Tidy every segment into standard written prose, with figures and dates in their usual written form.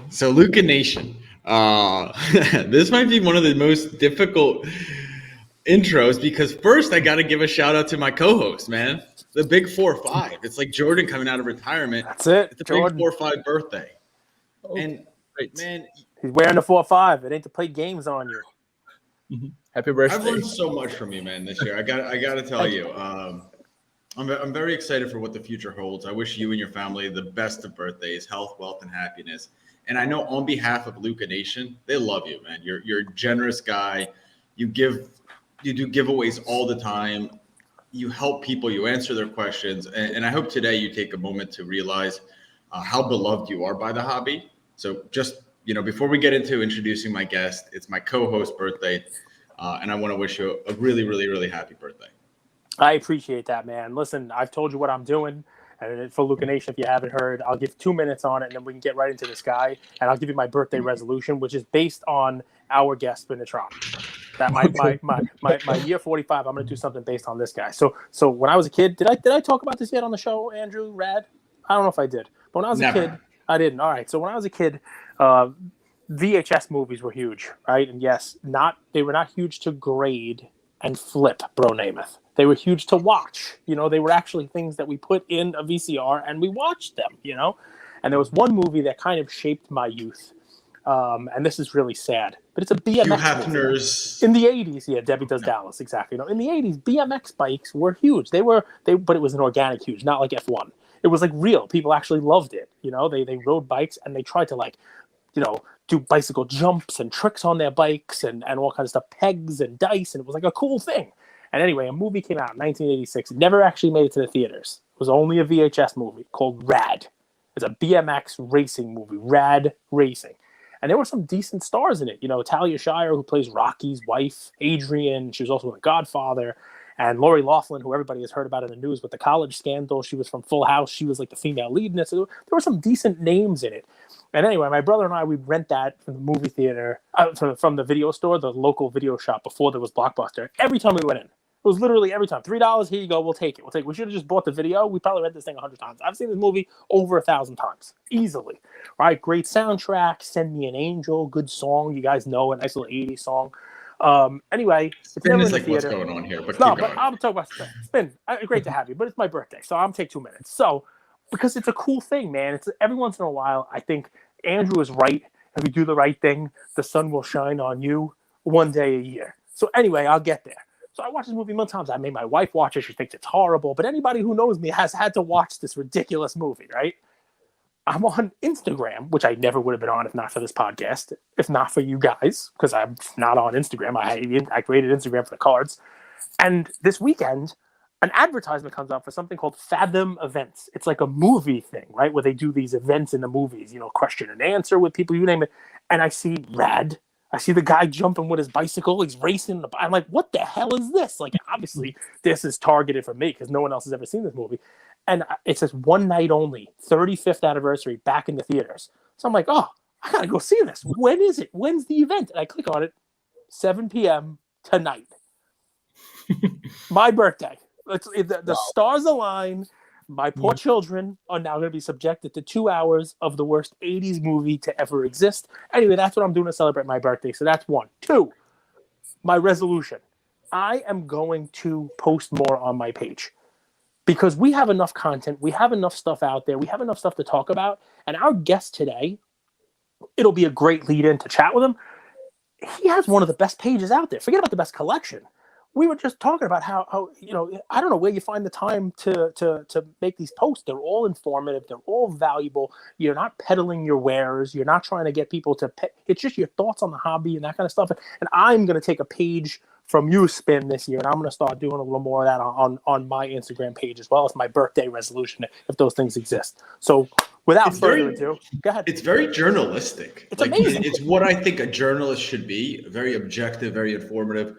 So LukaNation, this might be one of the most difficult intros because first I got to give a shout out to my co-host, man. The big 4-5. It's like Jordan coming out of retirement. That's it. It's a Jordan. big 4-5 birthday. Oh, and great. man, he's wearing the 4-5. It ain't to play games on you. Happy birthday. I've learned so much from you, man, this year. I got to tell you. I'm very excited for what the future holds. I wish you and your family the best of birthdays, health, wealth, and happiness. And I know on behalf of LukaNation, they love you, man. You're a generous guy. You do giveaways all the time. You help people. You answer their questions. And I hope today you take a moment to realize how beloved you are by the hobby. So just, before we get into introducing my guest, it's my co-host birthday. And I want to wish you a really, really, really happy birthday. I appreciate that, man. Listen, I've told you what I'm doing. And for LukaNation, if you haven't heard, I'll give 2 minutes on it, and then we can get right into this guy. And I'll give you my birthday resolution, which is based on our guest, Spinitron. That my year 45, I'm going to do something based on this guy. So when I was a kid, did I talk about this yet on the show, Andrew? Rad? I don't know if I did. But when I was a kid, I didn't. All right. So when I was a kid, VHS movies were huge, right? And yes, they were not huge to grade and flip, bro Namath. They were huge to watch. They were actually things that we put in a VCR and we watched them, And there was one movie that kind of shaped my youth. And this is really sad, but it's a BMX movie. In the 80s. Yeah, Debbie Does Dallas. Exactly. In the 80s, BMX bikes were huge. But it was an organic huge, not like F1. It was like real. People actually loved it. They rode bikes and they tried to do bicycle jumps and tricks on their bikes and all kinds of stuff, pegs and dice. And it was like a cool thing. And anyway, a movie came out in 1986. It never actually made it to the theaters. It was only a VHS movie called Rad. It's a BMX racing movie, Rad Racing. And there were some decent stars in it. Talia Shire, who plays Rocky's wife, Adrian. She was also in The Godfather. And Lori Loughlin, who everybody has heard about in the news with the college scandal. She was from Full House. She was like the female lead in it. So there were some decent names in it. And anyway, my brother and I, we'd rent that from the movie theater, from the video store, the local video shop before there was Blockbuster. Every time we went in. It was literally every time. $3, here you go, we'll take it. We should have just bought the video. We probably read this thing 100 times. I've seen this movie over 1,000 times. Easily. Right? Great soundtrack. Send Me an Angel. Good song. You guys know a nice little 80s song. Anyway, it's never in the theater. What's going on here, but no, but I'll talk about Spin. Great to have you, but it's my birthday, so I'm take 2 minutes. So, because it's a cool thing, man. It's every once in a while, I think Andrew is right. If you do the right thing, the sun will shine on you one day a year. So anyway, I'll get there. So I watched this movie many times. I made my wife watch it. She thinks it's horrible. But anybody who knows me has had to watch this ridiculous movie, right? I'm on Instagram, which I never would have been on if not for this podcast, if not for you guys, because I'm not on Instagram. I created Instagram for the cards. And this weekend, an advertisement comes out for something called Fathom Events. It's like a movie thing, right? Where they do these events in the movies, question and answer with people, you name it. And I see Rad. I see the guy jumping with his bicycle. He's racing. I'm like, what the hell is this? Like, obviously, this is targeted for me because no one else has ever seen this movie. And it says one night only, 35th anniversary, back in the theaters. So I'm like, oh, I got to go see this. When is it? When's the event? And I click on it, 7 p.m. tonight. My birthday. The stars align. My poor children are now going to be subjected to 2 hours of the worst 80s movie to ever exist. Anyway, that's what I'm doing to celebrate my birthday. So that's 1. 2, my resolution. I am going to post more on my page because we have enough content. We have enough stuff out there. We have enough stuff to talk about. And our guest today, it'll be a great lead in to chat with him. He has one of the best pages out there. Forget about the best collection. We were just talking about how I don't know where you find the time to make these posts. They're all informative. They're all valuable. You're not peddling your wares. You're not trying to get people to pay. It's just your thoughts on the hobby and that kind of stuff. And I'm going to take a page from you, Spin, this year, and I'm going to start doing a little more of that on my Instagram page as well as my birthday resolution, if those things exist. So without further ado, go ahead. It's very journalistic. It's amazing. It's what I think a journalist should be. Very objective, very informative.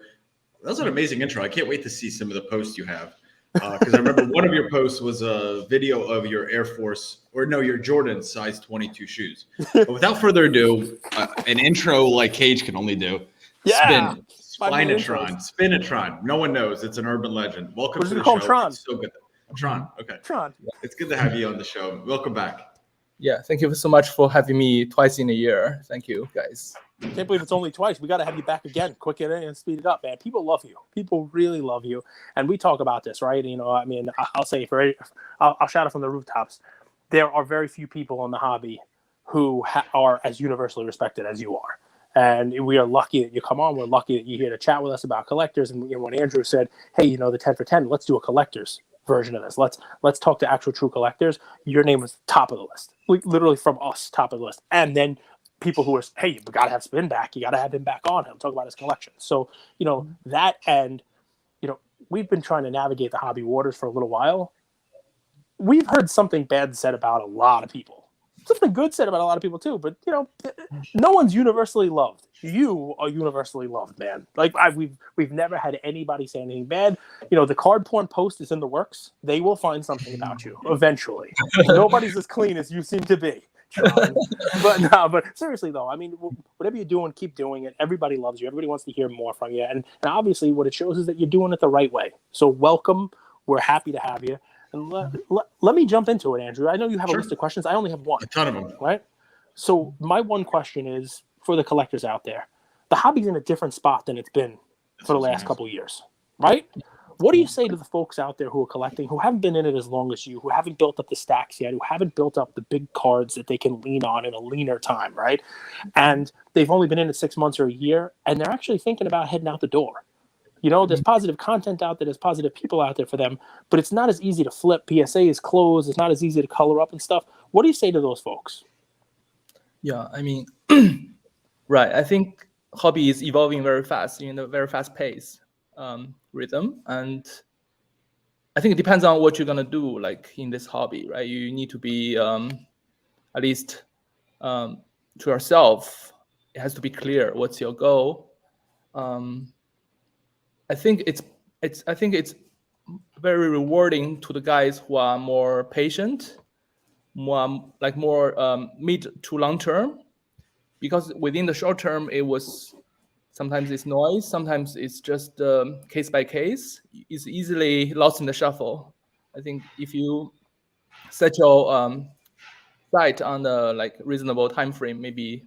That was an amazing intro. I can't wait to see some of the posts you have. Because I remember one of your posts was a video of your your Jordan size 22 shoes. But without further ado, an intro like Cage can only do. Yeah. Spinitron. No one knows. It's an urban legend. Welcome to the show. Tron? It's so good. Tron. Okay. Tron. It's good to have you on the show. Welcome back. Yeah, thank you so much for having me twice in a year. Thank you, guys. Can't believe it's only twice. We got to have you back again. Quick it in and speed it up, man. People love you. People really love you. And we talk about this, right? I mean, I'll say I'll shout it from the rooftops. There are very few people in the hobby who are as universally respected as you are. And we are lucky that you come on. We're lucky that you're here to chat with us about collectors. And when Andrew said, hey, the 10 for 10, let's do a collector's version of this. Let's talk to actual true collectors. Your name was top of the list. Literally from us, top of the list. And then people who are, hey, you got to have Spin back. You got to have him back on. He'll talk about his collection. So, that and, we've been trying to navigate the hobby waters for a little while. We've heard something bad said about a lot of people. Something good said about a lot of people too, but no one's universally loved. You are universally loved, man. Like we've never had anybody say anything bad. The card porn post is in the works. They will find something about you eventually. Nobody's as clean as you seem to be, Tron. But seriously though, I mean, whatever you're doing, keep doing it. Everybody loves you. Everybody wants to hear more from you, and obviously, what it shows is that you're doing it the right way. So welcome. We're happy to have you. And let me jump into it, Andrew. I know you have a list of questions. I only have one. A ton of them. Right? So my one question is for the collectors out there. The hobby's in a different spot than it's been for the last couple of years, right? What do you say to the folks out there who are collecting, who haven't been in it as long as you, who haven't built up the stacks yet, who haven't built up the big cards that they can lean on in a leaner time, right? And they've only been in it 6 months or a year, and they're actually thinking about heading out the door. There's positive content out there. There's positive people out there for them, but it's not as easy to flip. PSA is closed. It's not as easy to color up and stuff. What do you say to those folks? Yeah, I mean, right. I think hobby is evolving very fast in a very fast pace rhythm. And I think it depends on what you're going to do, like in this hobby, right? You need to be, at least to yourself, it has to be clear what's your goal. I think it's very rewarding to the guys who are more patient, more mid to long term, because within the short term sometimes it's noise, sometimes it's just case by case. It's easily lost in the shuffle. I think if you set your sight on the reasonable time frame, maybe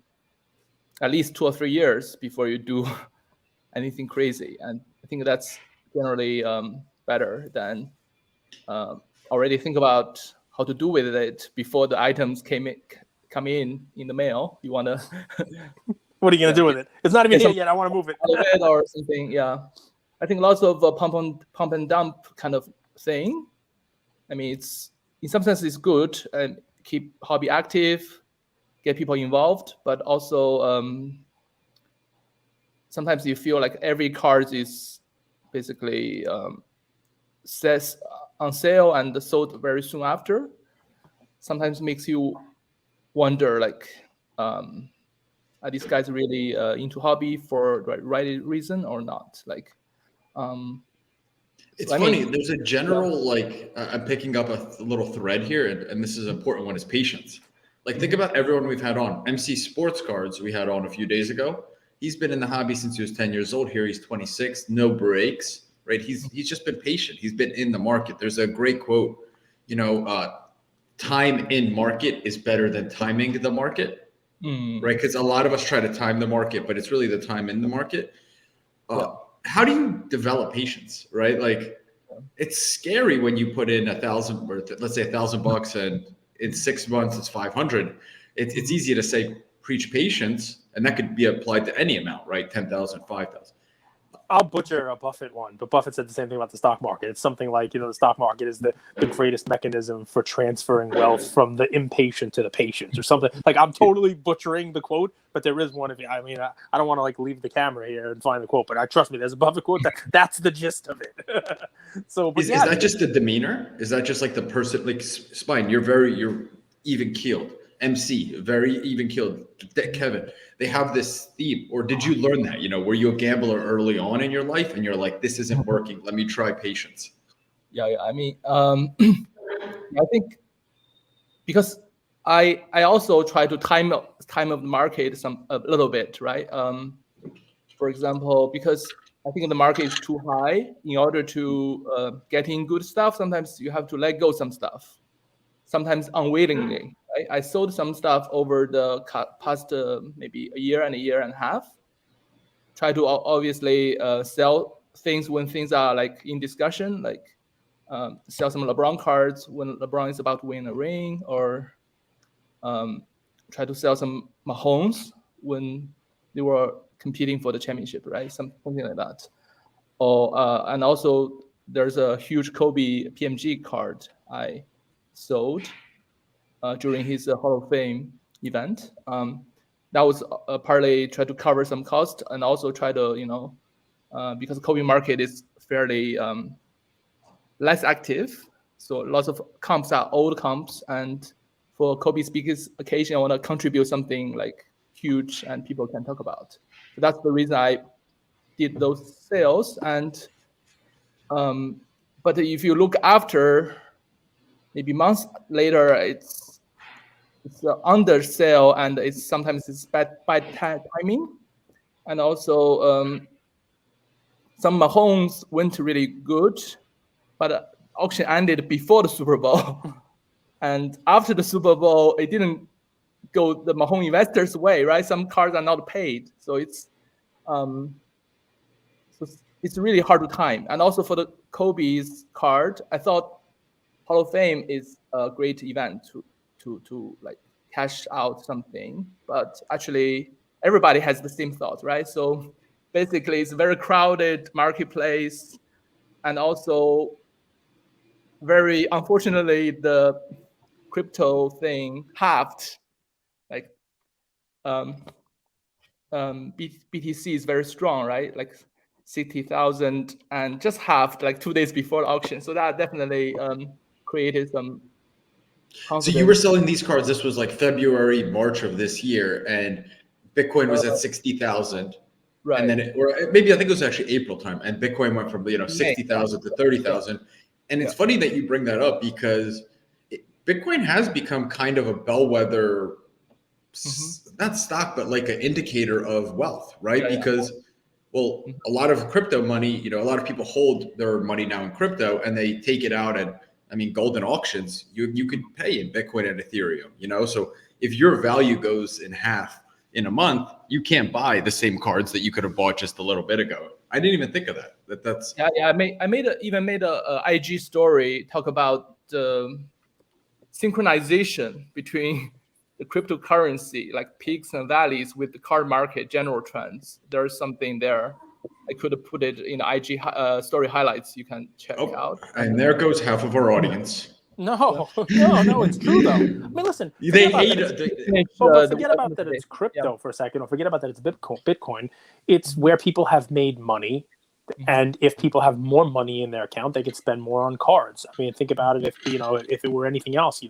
at least 2 or 3 years before you do anything crazy, and I think that's generally better than already think about how to do with it before the items come in the mail. You want to what are you gonna do with it? It's not even here yet. I want to move it or something. Yeah, I think lots of pump and dump kind of thing. I mean, it's in some sense it's good and keep hobby active, get people involved, but also sometimes you feel like every card is basically says on sale and sold very soon after. Sometimes makes you wonder, are these guys really into hobby for the right reason or not? It's funny. There's a general, I'm picking up a little thread here, and this is an important one, is patience. Think about everyone we've had on. MC Sports Cards we had on a few days ago. He's been in the hobby since he was 10 years old. Here he's 26, no breaks, right? He's just been patient. He's been in the market. There's a great quote, time in market is better than timing the market, right? Because a lot of us try to time the market, but it's really the time in the market. How do you develop patience, right? It's scary when you put in let's say $1,000, and in 6 months it's 500. It's easy to say preach patience, and that could be applied to any amount, right? 10,000, 5,000. I'll butcher a Buffett one, but Buffett said the same thing about the stock market. It's something like, the stock market is the greatest mechanism for transferring wealth from the impatient to the patient, or something. I'm totally butchering the quote, but there is one. I don't want to leave the camera here and find the quote, but trust me, there's a Buffett quote that's the gist of it. Is that just the demeanor? Is that just the person, Spine? You're even keeled. MC, very even keeled. Kevin, they have this theme. Or did you learn that? Were you a gambler early on in your life and you're like, this isn't working, let me try patience? Yeah. I mean, I think because I also try to time of the market a little bit, right? For example, because I think the market is too high. In order to get in good stuff, sometimes you have to let go some stuff, sometimes unwillingly, Right? I sold some stuff over the past maybe a year and a half. Try to obviously sell things when things are like in discussion, like sell some LeBron cards when LeBron is about to win a ring, or try to sell some Mahomes when they were competing for the championship, right? Something like that. Or and also there's a huge Kobe PMG card I sold during his Hall of Fame event. That was partly try to cover some cost, and also try to, because Kobe market is fairly less active, so lots of comps are old comps, and for Kobe's biggest occasion, I want to contribute something like huge and people can talk about. So that's the reason I did those sales. And but if you look after, maybe months later, it's under sale, and sometimes it's bad timing. And also some Mahomes went really good, but auction ended before the Super Bowl. And after the Super Bowl, it didn't go the Mahomes investors' way, right? Some cards are not paid, so it's really hard to time. And also for the Kobe's card, I thought Hall of Fame is a great event to like cash out something, but actually everybody has the same thought, right? So basically, it's a very crowded marketplace, and also very unfortunately the crypto thing halved. Like BTC is very strong, right? Like 60,000, and just halved like 2 days before the auction. So that definitely created some confidence. So you were selling these cards. This was like February, March of this year, and Bitcoin was at 60,000. Right. And then, or maybe I think it was actually April time, and Bitcoin went from 60,000 to 30,000. And it's funny that you bring that up, because Bitcoin has become kind of a bellwether, not stock, but like an indicator of wealth, right? Because, well, a lot of crypto money, a lot of people hold their money now in crypto, and they take it out at, golden auctions. You could pay in Bitcoin and Ethereum, so if your value goes in half in a month, you can't buy the same cards that you could have bought just a little bit ago. I didn't even think of that. That's I made a IG story talk about the synchronization between the cryptocurrency, like peaks and valleys, with the card market general trends. There's something there. I could have put it in IG story highlights. You can check it out. And there goes half of our audience. No, it's true though. Listen, they hate it. Forget about that it's crypto for a second, or forget about that it's Bitcoin. It's where people have made money, and if people have more money in their account, they could spend more on cards. Think about it. If it were anything else,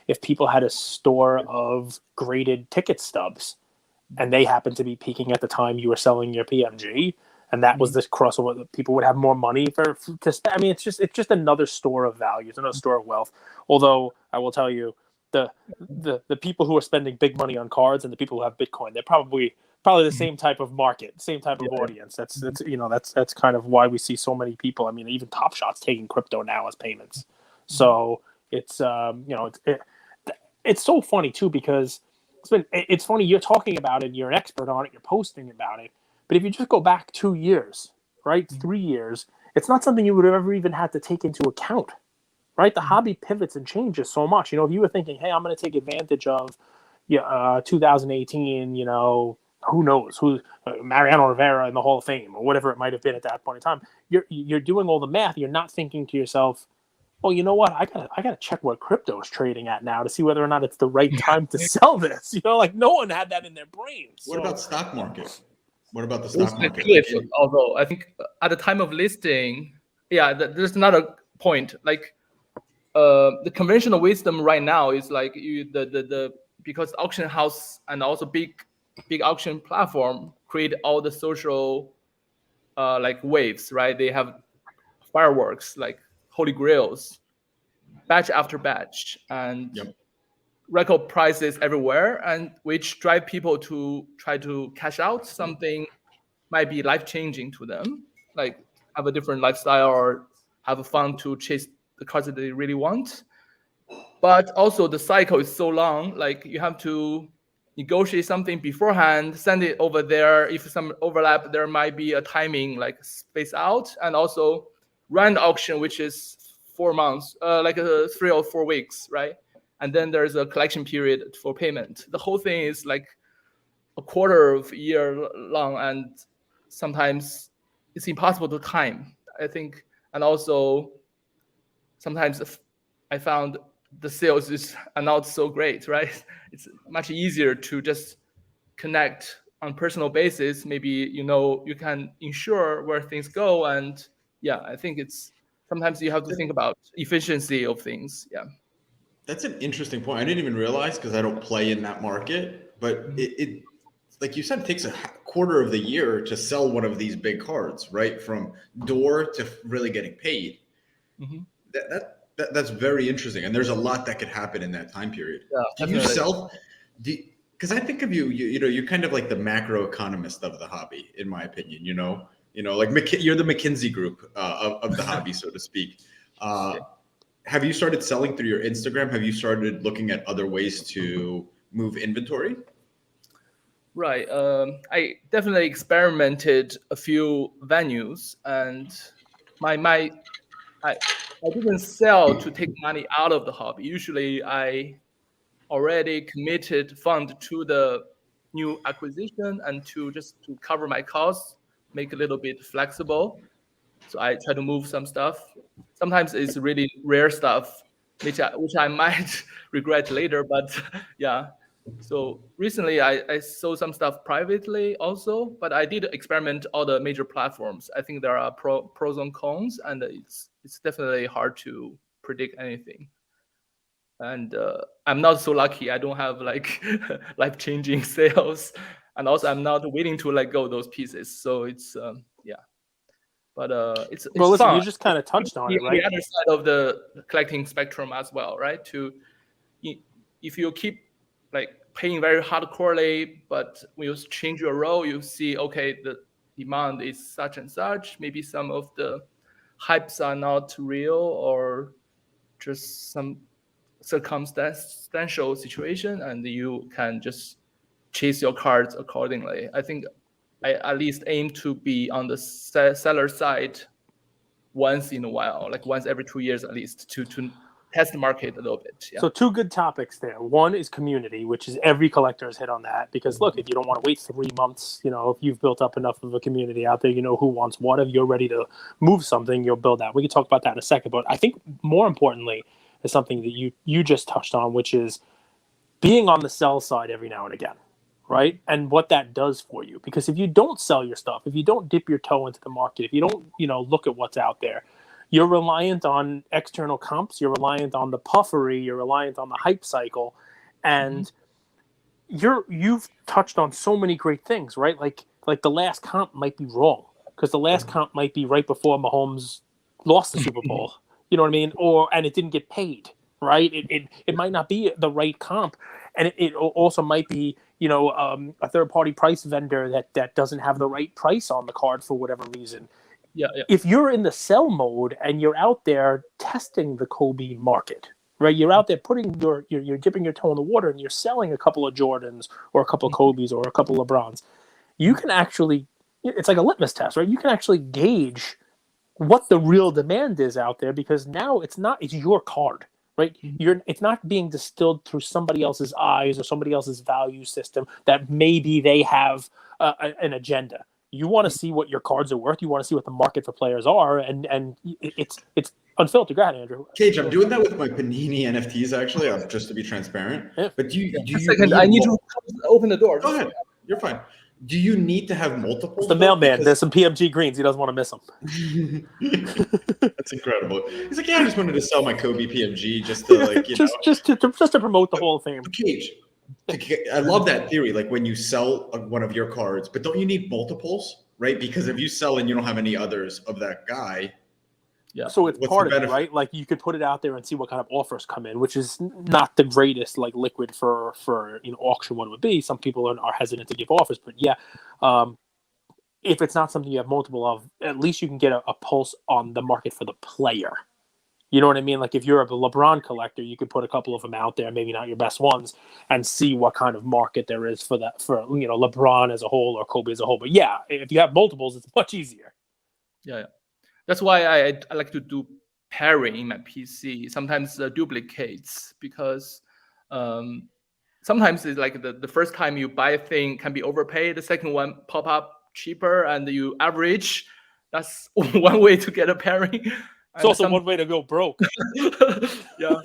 if people had a store of graded ticket stubs, and they happened to be peaking at the time you were selling your PMG, and that was this crossover, people would have more money to spend. It's just another store of values, another store of wealth. Although I will tell you, the people who are spending big money on cards and the people who have Bitcoin, they're probably the same type of market, same type of audience. That's kind of why we see so many people. Even Top Shot's taking crypto now as payments. So it's it's so funny too, because it's funny, you're talking about it, you're an expert on it, you're posting about it. But if you just go back 2 years, right, 3 years, it's not something you would have ever even had to take into account, right? The hobby pivots and changes so much. If you were thinking, hey, I'm going to take advantage of 2018, who knows, Mariano Rivera in the Hall of Fame, or whatever it might have been at that point in time, you're doing all the math. You're not thinking to yourself, oh, you know what? I gotta check what crypto is trading at now to see whether or not it's the right time to sell this. Like no one had that in their brains. What about stock market? What about the stock market? Although I think at the time of listing, there's another point. Like the conventional wisdom right now is like because auction house and also big auction platform create all the social like waves, right? They have fireworks, like holy grails, batch after batch, and record prices everywhere, and which drive people to try to cash out something might be life-changing to them, like have a different lifestyle or have fun to chase the cards that they really want. but also the cycle is so long. Like you have to negotiate something beforehand, send it over there. If some overlap, there might be a timing like space out, and also run the auction, which is 4 months, like 3 or 4 weeks, right? And then there's a collection period for payment. The whole thing is like a quarter of a year long, and sometimes it's impossible to time, I think. And also sometimes I found the sales are not so great, right? It's much easier to just connect on personal basis. Maybe you can ensure where things go, and yeah, I think it's sometimes you have to think about efficiency of things. Yeah, That's an interesting point. I didn't even realize because I don't play in that market, but it like you said, it takes a quarter of the year to sell one of these big cards, right? From door to really getting paid. mm-hmm. That's very interesting, and there's a lot that could happen in that time period. Yeah, Do you sell? Because I think of you're kind of like the macro economist of the hobby, in my opinion. Like you're the McKinsey group of the hobby, so to speak. Have you started selling through your Instagram? Have you started looking at other ways to move inventory? Right. I definitely experimented a few venues, and I didn't sell to take money out of the hobby. Usually, I already committed fund to the new acquisition and to cover my costs, make a little bit flexible. So I try to move some stuff. Sometimes it's really rare stuff, which I might regret later. But yeah. So recently I sold some stuff privately also, but I did experiment all the major platforms. I think there are pros and cons, and it's definitely hard to predict anything. And I'm not so lucky. I don't have like life-changing sales, and also I'm not willing to let go those pieces. So it's yeah. But it's Well, listen, fun. you just kind of touched on it, right? The other side of the collecting spectrum as well, right? If you keep like paying very hardcorely, but when you change your role, you see, okay, the demand is such and such. Maybe some of the hypes are not real, or just some circumstantial situation, and you can just chase your cards accordingly. I think I at least aim to be on the seller side once in a while, like once every 2 years at least, to test the market a little bit. Yeah. So 2 good topics there. One is community, which is every collector has hit on that. Because look, if you don't want to wait 3 months, if you've built up enough of a community out there, who wants what. If you're ready to move something, you'll build that. We can talk about that in a second. But I think more importantly is something that you just touched on, which is being on the sell side every now and again, right? And what that does for you. Because if you don't sell your stuff, if you don't dip your toe into the market, if you don't, look at what's out there, you're reliant on external comps, you're reliant on the puffery, you're reliant on the hype cycle, and you've touched on so many great things, right? Like the last comp might be wrong, because the last comp might be right before Mahomes lost the Super Bowl. You know what I mean? And it didn't get paid, right? It might not be the right comp, and it also might be a third-party price vendor that doesn't have the right price on the card for whatever reason. Yeah. If you're in the sell mode and you're out there testing the Kobe market, right? You're out there you're dipping your toe in the water, and you're selling a couple of Jordans or a couple of Kobe's or a couple of LeBrons. You can actually, it's like a litmus test, right? You can actually gauge what the real demand is out there, because now it's your card, right? It's not being distilled through somebody else's eyes or somebody else's value system that maybe they have an agenda. You want to see what your cards are worth. You want to see what the market for players are, and it's unfiltered. Go ahead, Andrew. Cage, I'm doing that with my Panini NFTs actually, just to be transparent. Yeah. But do you second, I need to open the door. Go ahead. You're fine. Do you need to have multiple? It's the mailman. There's some PMG greens. He doesn't want to miss them. That's incredible. He's like, yeah, I just wanted to sell my Kobe PMG just to just to promote the whole thing. Cage, I love that theory. Like when you sell one of your cards, but don't you need multiples, right? Because if you sell and you don't have any others of that guy. Yeah. So it's part of it, right? Like you could put it out there and see what kind of offers come in, which is not the greatest like liquid for auction one would be. Some people are hesitant to give offers, but yeah, if it's not something you have multiple of, at least you can get a pulse on the market for the player. You know what I mean? Like if you're a LeBron collector, you could put a couple of them out there, maybe not your best ones, and see what kind of market there is for that, for LeBron as a whole or Kobe as a whole. But yeah, if you have multiples, it's much easier. Yeah. That's why I like to do pairing in my PC. Sometimes duplicates, because sometimes it's like the first time you buy a thing can be overpaid. The second one pop up cheaper, and you average. That's one way to get a pairing. It's also one way to go broke. Yeah.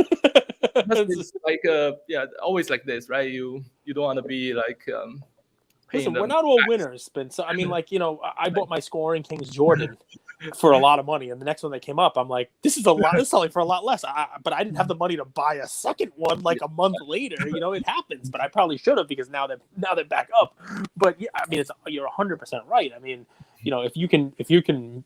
It's like always like this, right? You don't want to be like listen, we're not all winners, but so I mean, like, I bought my Scoring Kings Jordan for a lot of money, and the next one that came up, I'm like, this is a lot. This is selling for a lot less. But I didn't have the money to buy a second one like a month later. It happens, but I probably should have, because now they're back up. But yeah, I mean, you're 100% right. I mean, if you can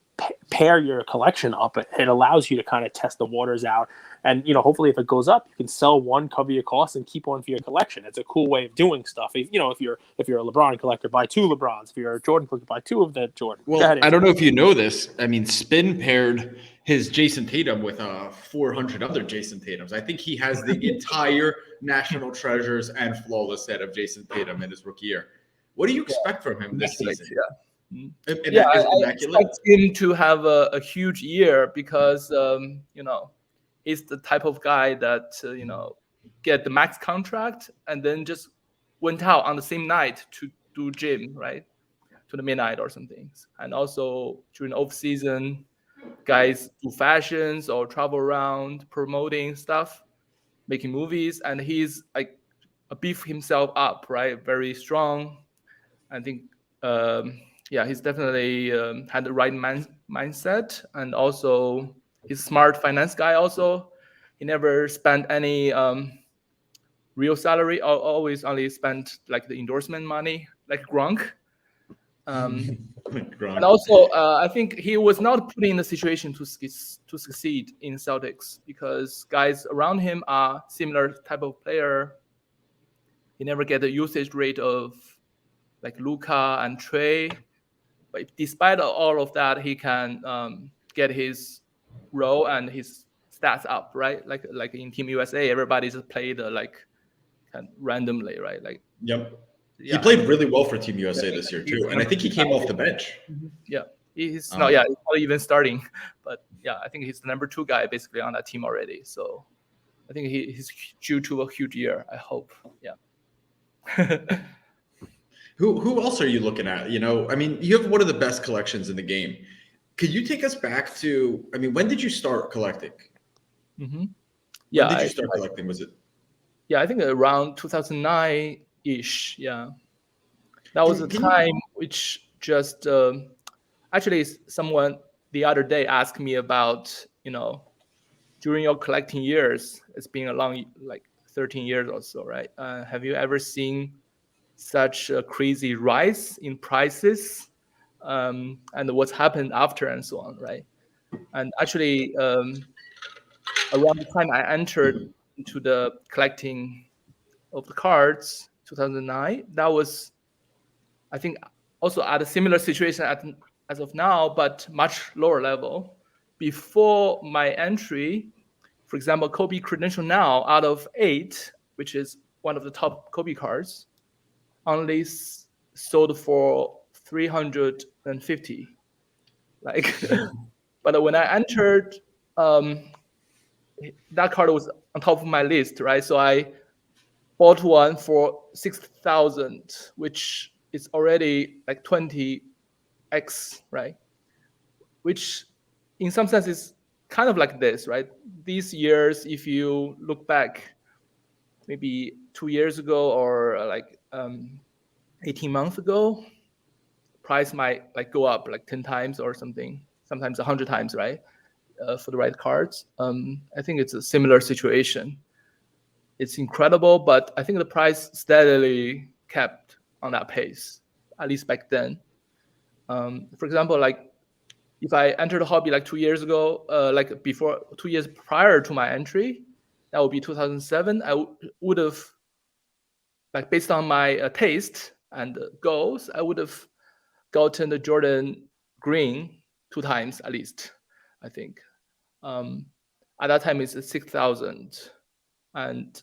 pair your collection up, it allows you to kind of test the waters out. And, hopefully if it goes up, you can sell one, cover your costs, and keep one for your collection. It's a cool way of doing stuff. If you're a LeBron collector, buy 2 LeBrons. If you're a Jordan collector, buy 2 of the Jordan. Well, I don't know if you know this. I mean, Spin paired his Jayson Tatum with 400 other Jayson Tatums. I think he has the entire National Treasures and Flawless set of Jayson Tatum in his rookie year. What do you expect from him this season? I expect him to have a huge year, because he's the type of guy that get the max contract and then just went out on the same night to do gym, right, to the midnight or something. And also during off season, guys do fashions or travel around promoting stuff, making movies, and he's like beef himself up, right, very strong. I think he's definitely had the right mindset, and also he's a smart finance guy. Also, he never spent any real salary. Always only spent like the endorsement money, like Gronk. And also, I think he was not put in a situation to succeed in Celtics, because guys around him are similar type of player. He never get the usage rate of like Luka and Trey. But despite all of that, he can get his role and his stats up, right? Like in Team USA, everybody just played like kind of randomly, right? Like yep. Yeah. He played really well for Team USA this year too, and I think he came off the bench. Yeah, he's not even starting, but yeah, I think he's the number 2 guy basically on that team already. So I think he's due to a huge year. I hope. Yeah. Who else are you looking at? I mean, you have one of the best collections in the game. Could you take us back to? I mean, when did you start collecting? Mm-hmm. Yeah. When did you start collecting? Was it? Yeah, I think around 2009-ish. Yeah, that was a time which just actually someone the other day asked me about during your collecting years. It's been a long, like 13 years or so, right? Have you ever seen such a crazy rise in prices, and what's happened after and so on, right? And actually, around the time I entered into the collecting of the cards, 2009, that was, I think, also at a similar situation as of now, but much lower level. Before my entry, for example, Kobe Credential now, out of 8, which is one of the top Kobe cards, only sold for 350. Like, but when I entered, that card was on top of my list, right? So I bought one for 6,000, which is already like 20x, right? Which, in some sense, is kind of like this, right? These years, if you look back, maybe 2 years ago or like 18 months ago, price might like go up like 10 times or something, sometimes 100 times, right? For the right cards. I think it's a similar situation. It's incredible, but I think the price steadily kept on that pace, at least back then. For example, like if I entered the hobby like 2 years ago, like before 2 years prior to my entry, that would be 2007. I would have, like based on my taste and goals, I would have gotten the Jordan Green 2 times at least, I think. At that time, it's 6,000. And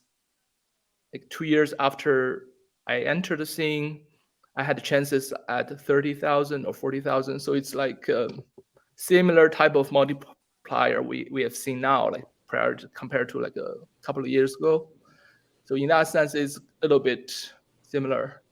like 2 years after I entered the scene, I had chances at 30,000 or 40,000. So it's like a similar type of multiplier we have seen now, like compared to like a couple of years ago. So in that sense, it's a little bit similar,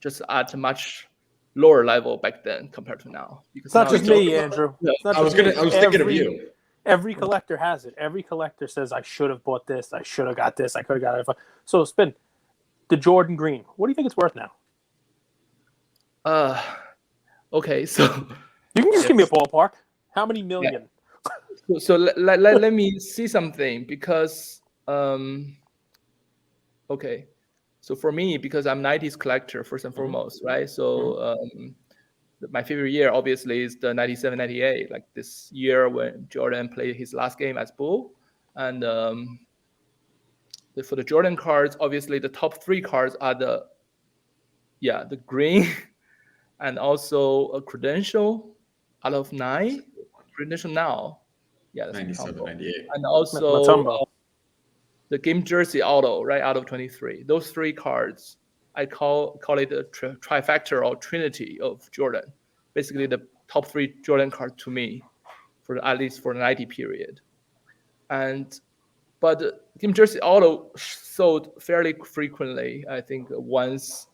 just at a much lower level back then compared to now. Because It's not now just me, Andrew. It's not I was just me. thinking of you. Every collector has it. Every collector says, I should have bought this. I should have got this. I could have got it. So, Spin, the Jordan Green, what do you think it's worth now? Okay, so you can just give me a ballpark. How many million? Yeah. So let me see something because okay, so for me, because I'm 90s collector first and foremost, right? So my favorite year obviously is the 97, 98, like this year when Jordan played his last game as Bull. And for the Jordan cards, obviously the top 3 cards are the green and also a credential out of 9. Credential now. Yeah, that's 97, 98. And also Matumbo. The game jersey auto, right, out of 23. Those 3 cards, I call it a trifecta or trinity of Jordan. Basically, the top 3 Jordan cards to me, at least for the 90 period. But game jersey auto sold fairly frequently. I think once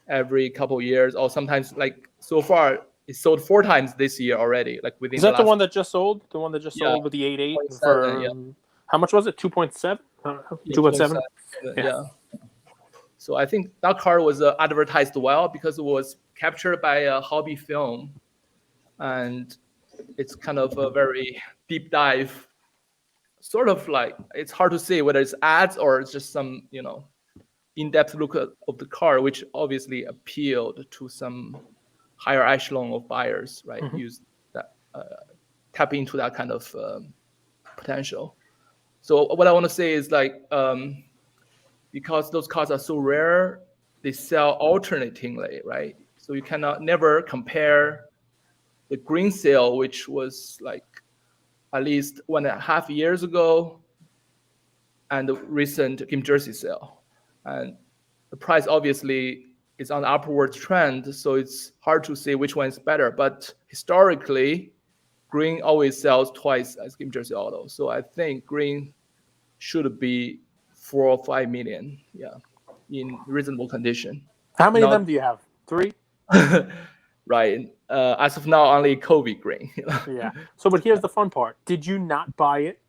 every couple of years, or sometimes like so far it sold 4 times this year already. Like within. Is that the one that just sold? The one that just sold with the 8.8 for how much was it? 2.7. 2.7. Yeah. So I think that card was advertised well because it was captured by a hobby film, and it's kind of a very deep dive. Sort of like, it's hard to say whether it's ads or it's just some, in-depth look of the card, which obviously appealed to some higher echelon of buyers, right? Use that, tap into that kind of potential. So what I want to say is like, because those cards are so rare, they sell alternatingly, right? So you cannot never compare the green sale, which was like at least 1.5 years ago, and the recent game jersey sale. And the price obviously is on the upward trend, so it's hard to say which one is better. But historically, green always sells twice as game jersey auto. So I think green should be 4 or 5 million, in reasonable condition. How many of them do you have? 3? Right. As of now, only Kobe green. Yeah. So, but here's the fun part. Did you not buy it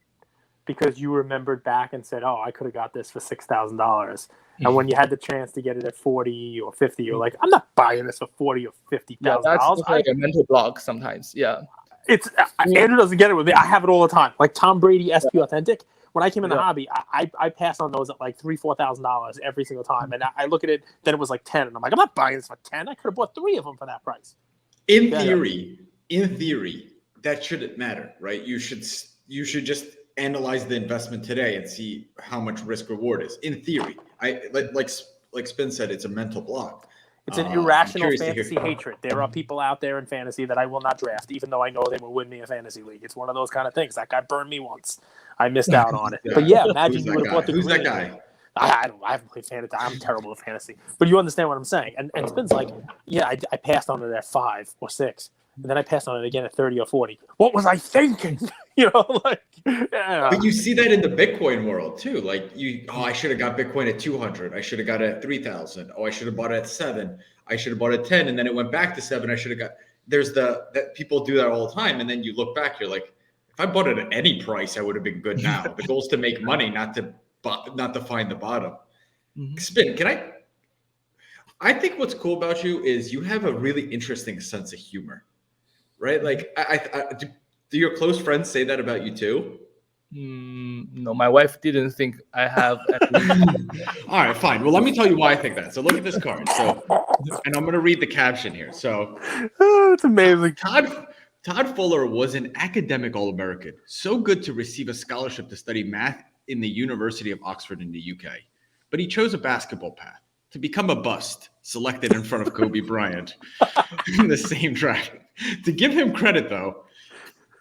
because you remembered back and said, oh, I could have got this for $6,000? And when you had the chance to get it at 40 or 50, you're like, I'm not buying this for 40 or $50,000. Yeah, that's like a mental block sometimes. Yeah. Andrew doesn't get it with me. I have it all the time. Like Tom Brady SP Authentic. When I came in the hobby, I passed on those at like $3,000-$4,000 every single time. And I look at it, then it was like 10. And I'm like, I'm not buying this for 10. I could have bought 3 of them for that price. In theory, that shouldn't matter, right? You should just analyze the investment today and see how much risk reward is. In theory, like Spin said, it's a mental block. It's an irrational fantasy hatred. There are people out there in fantasy that I will not draft, even though I know they will win me a fantasy league. It's one of those kind of things. That guy burned me once. I missed out on it. But yeah, imagine you would have bought the green. Who's that guy? I haven't played fantasy. I'm terrible at fantasy. But you understand what I'm saying. And Spin's like, I passed on it at 5 or 6. And then I passed on it again at 30 or 40. What was I thinking? But you see that in the Bitcoin world too. Like I should have got Bitcoin at 200. I should have got it at 3,000. Oh, I should have bought it at 7. I should have bought it at 10. And then it went back to 7. I should have got, that people do that all the time. And then you look back, you're like, if I bought it at any price, I would have been good now. The goal is to make money, not to find the bottom. Spin, I think what's cool about you is you have a really interesting sense of humor, right? Like, do your close friends say that about you too? No, my wife didn't think I have. All right, fine. Well, let me tell you why I think that. So look at this card. So, and I'm going to read the caption here. So, it's amazing. Todd Fuller was an academic All-American, so good to receive a scholarship to study math in the University of Oxford in the UK. But he chose a basketball path to become a bust, selected in front of Kobe Bryant in the same draft. To give him credit, though,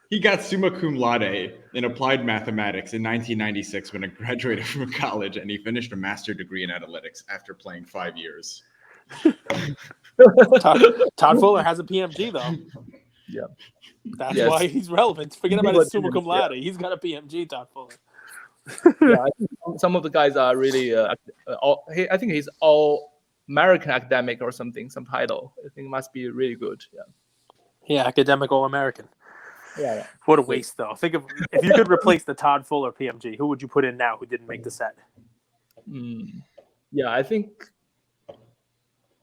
He got summa cum laude in applied mathematics in 1996 when he graduated from college, and he finished a master's degree in analytics after playing 5 years. Todd Fuller has a PMG though. Yeah. That's why he's relevant. Forget about his summa cum laude. He's got a PMG, Todd Fuller. Yeah, I think some of the guys are really. I think he's all American academic or something, some title. I think it must be really good. Yeah, academic All-American. Yeah. What a waste, though. Think of if you could replace the Todd Fuller PMG, who would you put in now who didn't make the set? Yeah, I think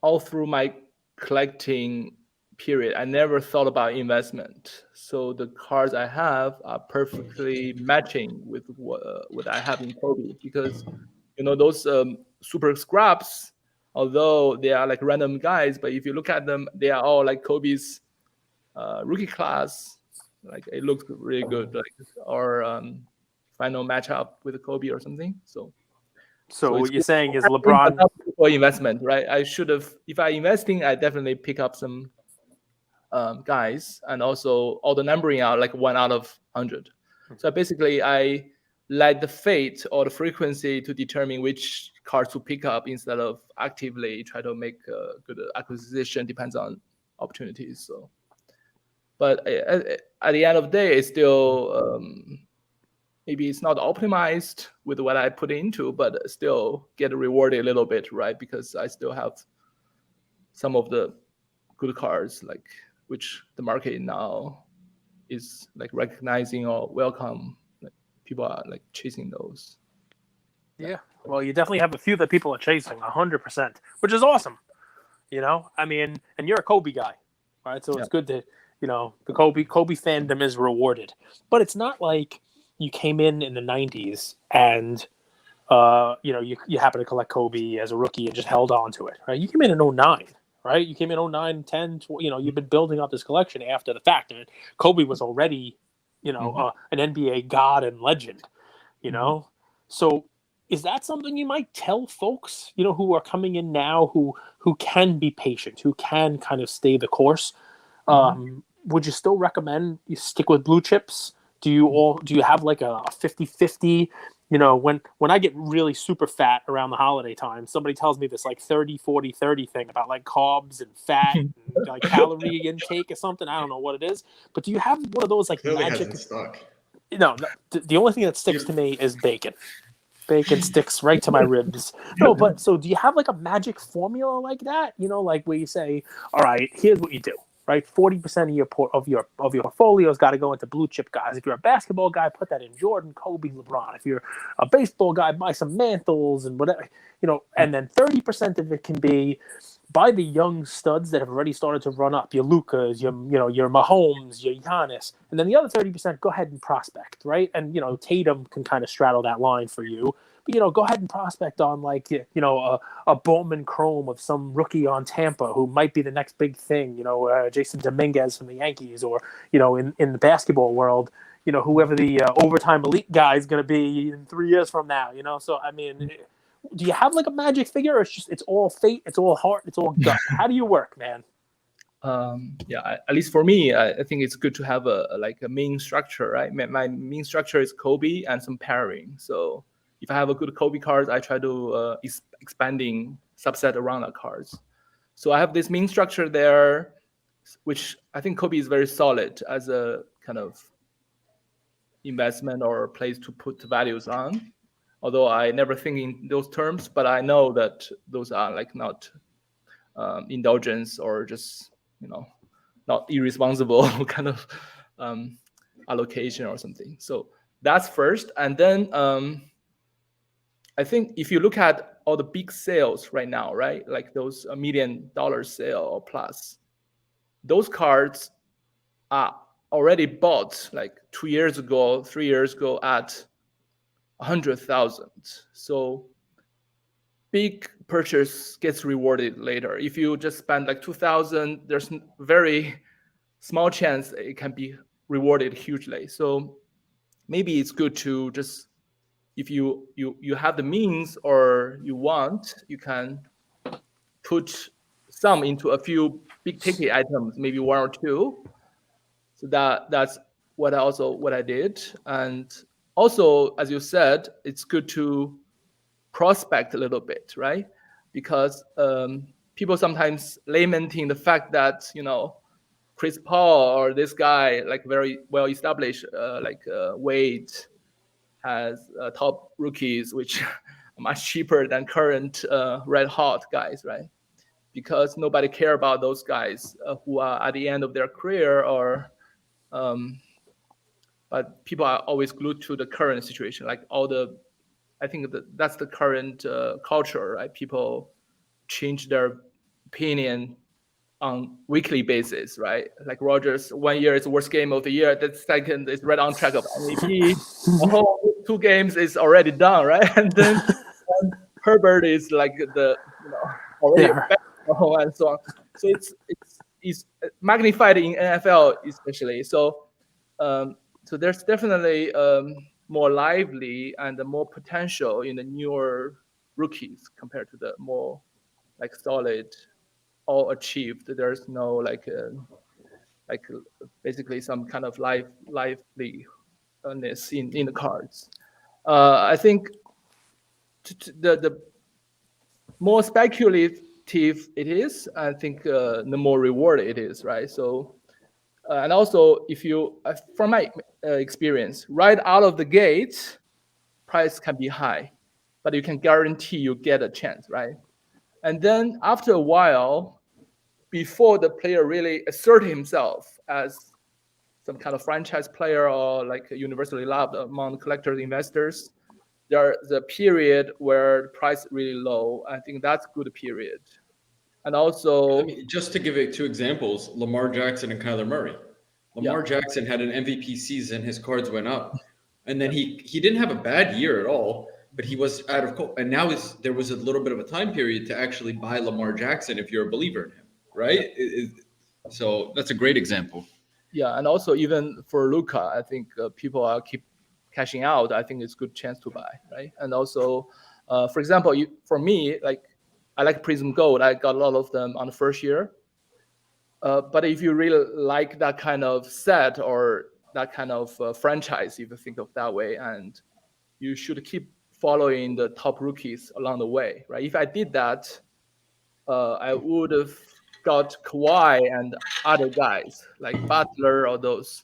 all through my collecting period, I never thought about investment. So the cards I have are perfectly matching with what I have in Kobe, because those super scraps, although they are like random guys, but if you look at them, they are all like Kobe's rookie class. Like it looks really good, like or final matchup with Kobe or something. So what you're saying is LeBron for investment, right? I should have, if I investing, I definitely pick up some guys, and also all the numbering out like 1 out of 100. So basically, I let the fate or the frequency to determine which cards to pick up instead of actively try to make a good acquisition. Depends on opportunities. So, but at the end of the day, it's still maybe it's not optimized with what I put into, but still get rewarded a little bit, right? Because I still have some of the good cards, like which the market now is like recognizing or welcome. Like people are like chasing those. Yeah, well, you definitely have a few that people are chasing, 100%, which is awesome. I mean, and you're a Kobe guy, right? So it's good to, the Kobe fandom is rewarded, but it's not like you came in the 90s and you happen to collect Kobe as a rookie and just held on to it, right? You came in 09, right? You came in 09, 10, you've been building up this collection after the fact. And Kobe was already, an NBA god and legend, So is that something you might tell folks, who are coming in now, who can be patient, who can kind of stay the course? Would you still recommend you stick with blue chips? Do you have like a 50-50? When I get really super fat around the holiday time, somebody tells me this like 30-40-30 thing about like carbs and fat and like calorie intake or something. I don't know what it is, but do you have one of those like Clearly magic? hasn't stuck. No, the only thing that sticks to me is bacon. Bacon sticks right to my ribs. No, but so do you have like a magic formula like that? Like where you say, all right, here's what you do. Right, 40% of your portfolio's got to go into blue chip guys. If you're a basketball guy, put that in Jordan, Kobe, LeBron. If you're a baseball guy, buy some mantles and whatever, And then 30% of it can be buy the young studs that have already started to run up. Your Lukas, your Mahomes, your Giannis, and then the other 30% go ahead and prospect, right? And Tatum can kind of straddle that line for you. But go ahead and prospect on like a Bowman Chrome of some rookie on Tampa who might be the next big thing. Jayson Dominguez from the Yankees, or in the basketball world, whoever the overtime elite guy is going to be in 3 years from now. So I mean, do you have like a magic figure, or it's all fate, it's all heart, it's all gut? How do you work, man? At least for me, I think it's good to have a main structure, right? My main structure is Kobe and some pairing. So if I have a good Kobe cards, I try to expanding subset around the cards. So I have this main structure there, which I think Kobe is very solid as a kind of investment or place to put values on. Although I never think in those terms, but I know that those are like not indulgence or just not irresponsible kind of allocation or something. So that's first, and then I think if you look at all the big sales right now, right, like those $1 million sale or plus, those cards are already bought like 2 years ago, 3 years ago at 100,000. So big purchase gets rewarded later. If you just spend like 2,000, there's very small chance it can be rewarded hugely. So maybe it's good to just, if you have the means or you want, you can put some into a few big ticket items, maybe 1 or 2. So that's what I did. And also, as you said, it's good to prospect a little bit, right? Because people sometimes lamenting the fact that, Chris Paul or this guy, like very well established, Wade, has top rookies which are much cheaper than current red hot guys, right? Because nobody care about those guys who are at the end of their career, or but people are always glued to the current situation, like I think that's the current culture, right? People change their opinion on weekly basis, right? Like Rogers, 1 year is worst game of the year. The second is right on track of MVP. The whole 2 games is already done, right? And then Herbert is like already back and so on. So it's magnified in NFL especially. So so there's definitely more lively and more potential in the newer rookies compared to the more like solid, all achieved. There's no basically some kind of livelihoodness in the cards. I think the more speculative it is, I think the more reward it is, right? So and also, if you, from my experience, right out of the gate, price can be high, but you can guarantee you get a chance, right? And then after a while, before the player really assert himself as some kind of franchise player or like universally loved among collectors, investors, there's a period where the price really low. I think that's good period. And also, I mean, just to give it 2 examples, Lamar Jackson and Kyler Murray. Lamar Jackson had an MVP season, his cards went up, and then he didn't have a bad year at all, but he was out of and now there was a little bit of a time period to actually buy Lamar Jackson if you're a believer in him, right? So that's a great example. Yeah, and also even for Luka, I think people are keep cashing out. I think it's a good chance to buy, right? And also, for example, for me, like I like Prizm Gold. I got a lot of them on the first year. But if you really like that kind of set or that kind of franchise, if you think of that way, and you should keep following the top rookies along the way, right? If I did that, I would have got Kawhi and other guys like Butler or those.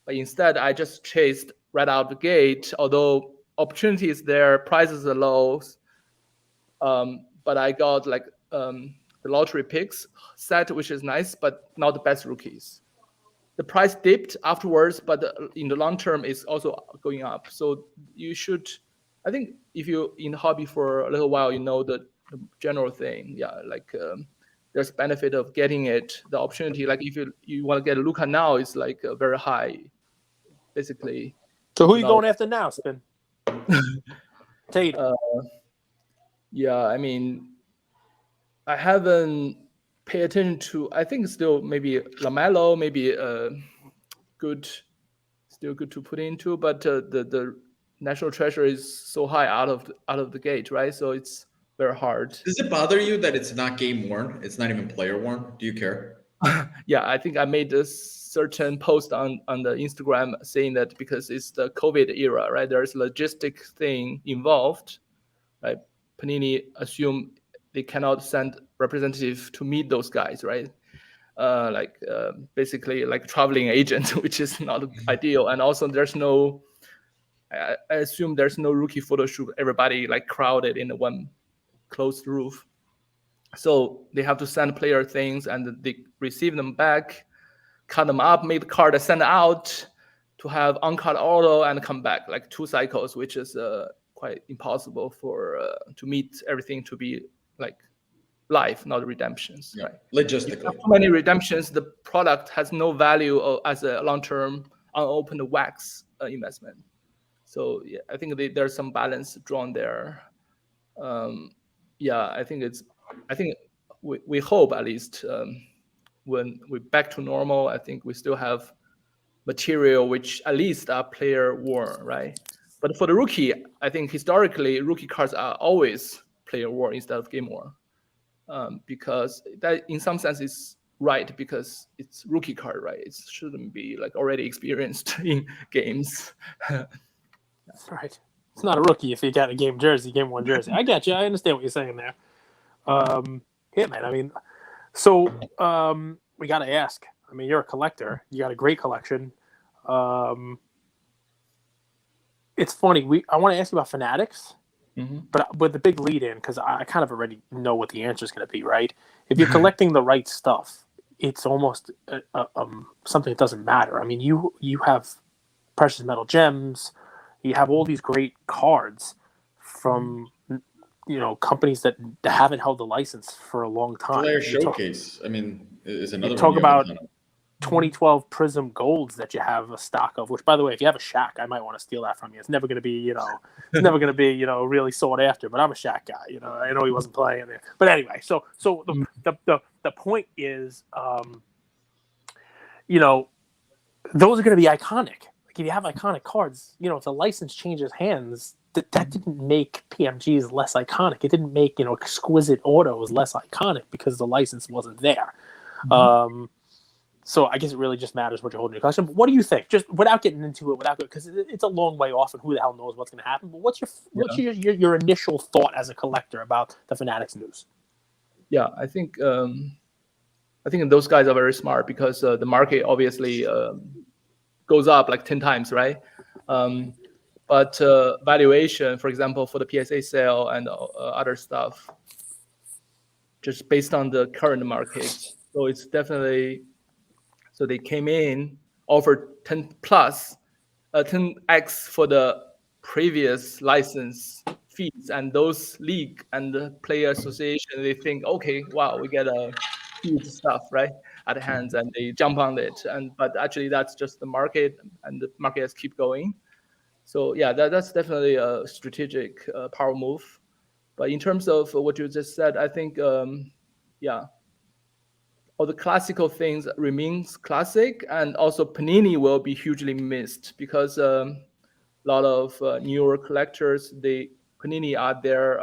But instead, I just chased right out the gate. Although opportunity is there, prices are low, but I got like the lottery picks set, which is nice, but not the best rookies. The price dipped afterwards, but in the long term, it's also going up. So you should, I think, if you're in the hobby for a little while, you know the general thing. Yeah, like there's benefit of getting it. The opportunity, like if you want to get a Luka now, is like very high, basically. So who are you going after now, Spin? Tatum. Yeah, I mean, I haven't paid attention to. I think still maybe LaMelo, maybe still good to put into, but the national treasure is so high out of the gate, right? So it's very hard. Does it bother you that it's not game worn? It's not even player worn? Do you care? Yeah, I think I made a certain post on the Instagram saying that because it's the COVID era, right? There's logistic thing involved, right? Panini assume they cannot send representative to meet those guys, right? Basically like traveling agent, which is not ideal. And also there's no, I assume there's no rookie photo shoot, everybody like crowded in the one closed roof. So they have to send player things and they receive them back, cut them up, make the card, send out to have on-card auto and come back, like 2 cycles, which is quite impossible for to meet everything to be like live, not redemptions. Yeah, right? logistically. Too many redemptions, the product has no value as a long-term unopened wax investment. So yeah, I think there's some balance drawn there. Yeah, I think we hope at least when we're back to normal, I think we still have material which at least are player worn, right? But for the rookie, I think historically rookie cards are always player worn instead of game worn, because that in some sense is right because it's rookie card, right? It shouldn't be like already experienced in games. Right. It's not a rookie if you got a game jersey, game one jersey. I get you. I understand what you're saying there. Yeah, man. I mean, so we got to ask. I mean, you're a collector. You got a great collection. It's funny. I want to ask you about Fanatics, but with the big lead in, because I kind of already know what the answer is going to be, right? If you're collecting the right stuff, it's almost something that doesn't matter. I mean, you have precious metal gems. You have all these great cards from companies that haven't held the license for a long time. Player Showcase, is another. You talk about 2012 Prizm Golds that you have a stock of. Which, by the way, if you have a Shaq, I might want to steal that from you. It's never going to be, it's never going to be, really sought after. But I'm a Shaq guy. I know he wasn't playing there. But anyway, so the point is, those are going to be iconic. If you have iconic cards, if the license changes hands, that didn't make PMGs less iconic. It didn't make, exquisite autos less iconic because the license wasn't there. So I guess it really just matters what you're holding in your collection. But what do you think? Just without getting into it, because it's a long way off and who the hell knows what's going to happen. But what's your initial thought as a collector about the Fanatics news? Yeah, I think those guys are very smart because the market obviously goes up like 10 times, right? But valuation, for example, for the PSA sale and other stuff, just based on the current market. So it's definitely, so they came in, offered 10x for the previous license fees, and those league and the player association, they think, okay, wow, we get a huge stuff, right, at hands, and they jump on it. But actually that's just the market, and the market has keep going. So yeah, that's definitely a strategic power move. But in terms of what you just said, I think all the classical things remains classic, and also Panini will be hugely missed because a lot of newer collectors, Panini are their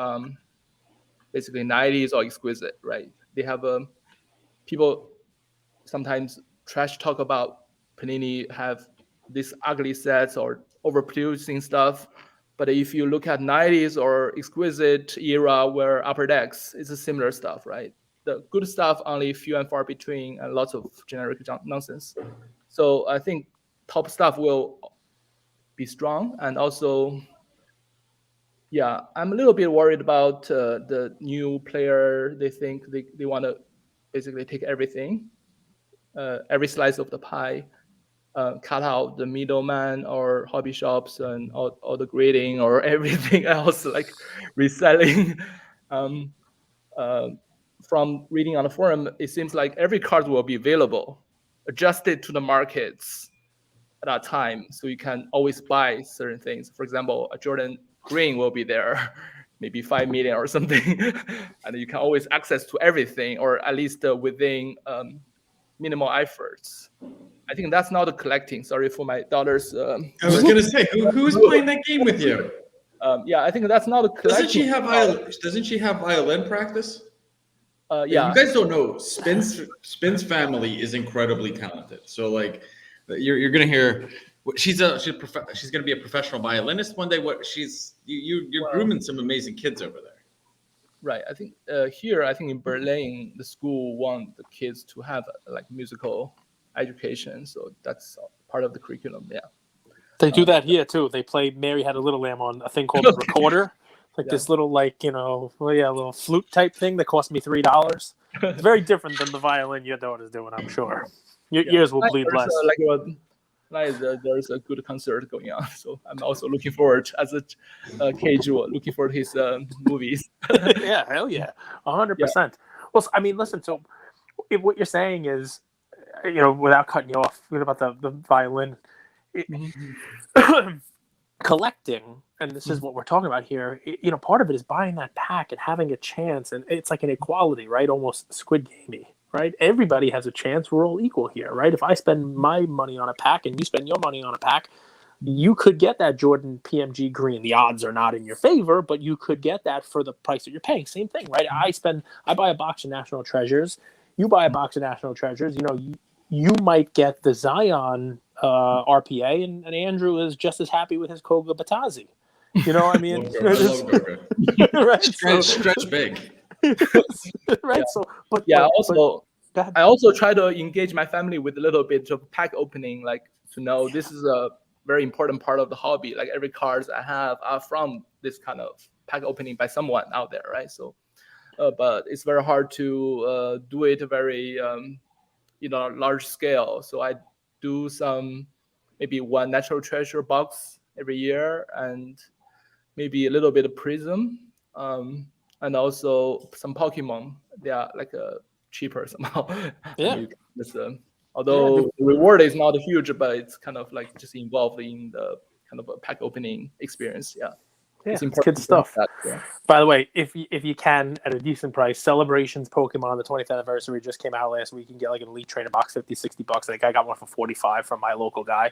basically 90s or exquisite, right? They have people sometimes trash talk about Panini have these ugly sets or overproducing stuff. But if you look at 90s or exquisite era where Upper Decks, it's a similar stuff, right? The good stuff only few and far between, and lots of generic nonsense. So I think top stuff will be strong. And also, yeah, I'm a little bit worried about the new player. They think they want to basically take everything, every slice of the pie, cut out the middleman or hobby shops and all the grading or everything else, like reselling. From reading on the forum, it seems like every card will be available, adjusted to the markets at that time, so you can always buy certain things. For example, a Jordan Green will be there, maybe 5 million or something, and you can always access to everything, or at least within minimal efforts. I think that's not the collecting. Sorry for my daughter's. I was gonna say, who's playing that game with you? Yeah, I think that's not the collecting. Doesn't she have violin practice? Yeah. You guys don't know, Spin's family is incredibly talented. So like, you're gonna hear, she's gonna be a professional violinist one day. You're grooming some amazing kids over there. Right. I think here, in Berlin, the school want the kids to have like musical education. So that's part of the curriculum. Yeah. They do that here too. They play Mary Had a Little Lamb on a thing called a recorder. This little little flute type thing that cost me $3. It's very different than the violin your daughter's doing, I'm sure. Your ears will bleed less. There's a good concert going on, so I'm also looking forward as a casual, looking forward to his movies. Yeah, hell yeah, 100%. Well, I mean, listen. So, if what you're saying is, without cutting you off, about the violin. Collecting, and this is what we're talking about here, part of it is buying that pack and having a chance, and it's like an equality, right? Almost Squid Gamey, right? Everybody has a chance. We're all equal here, right? If I spend my money on a pack and you spend your money on a pack, you could get that Jordan PMG green. The odds are not in your favor, but you could get that for the price that you're paying. Same thing, right? I buy a box of National Treasures. you buy a box of National Treasures, you might get the Zion RPA, and Andrew is just as happy with his Koga Batazzi. You know, I mean, I love Goga. right? Stretch big. Right. Yeah. So, but Yeah. I I also try to engage my family with a little bit of pack opening, like to know this is a very important part of the hobby. Like every cards I have are from this kind of pack opening by someone out there, right? So, but it's very hard to do it very large scale. So I do some maybe one Natural Treasure box every year, and maybe a little bit of Prism, and also some Pokemon. They are like cheaper somehow. Yeah. Although the reward is not huge, but it's kind of like just involved in the kind of a pack opening experience. Yeah. It's important good stuff. That, yeah. By the way, if you can at a decent price, Celebrations Pokemon, the 20th anniversary just came out last week. You can get like an Elite Trainer box, $50-$60. I think I got one for $45 from my local guy.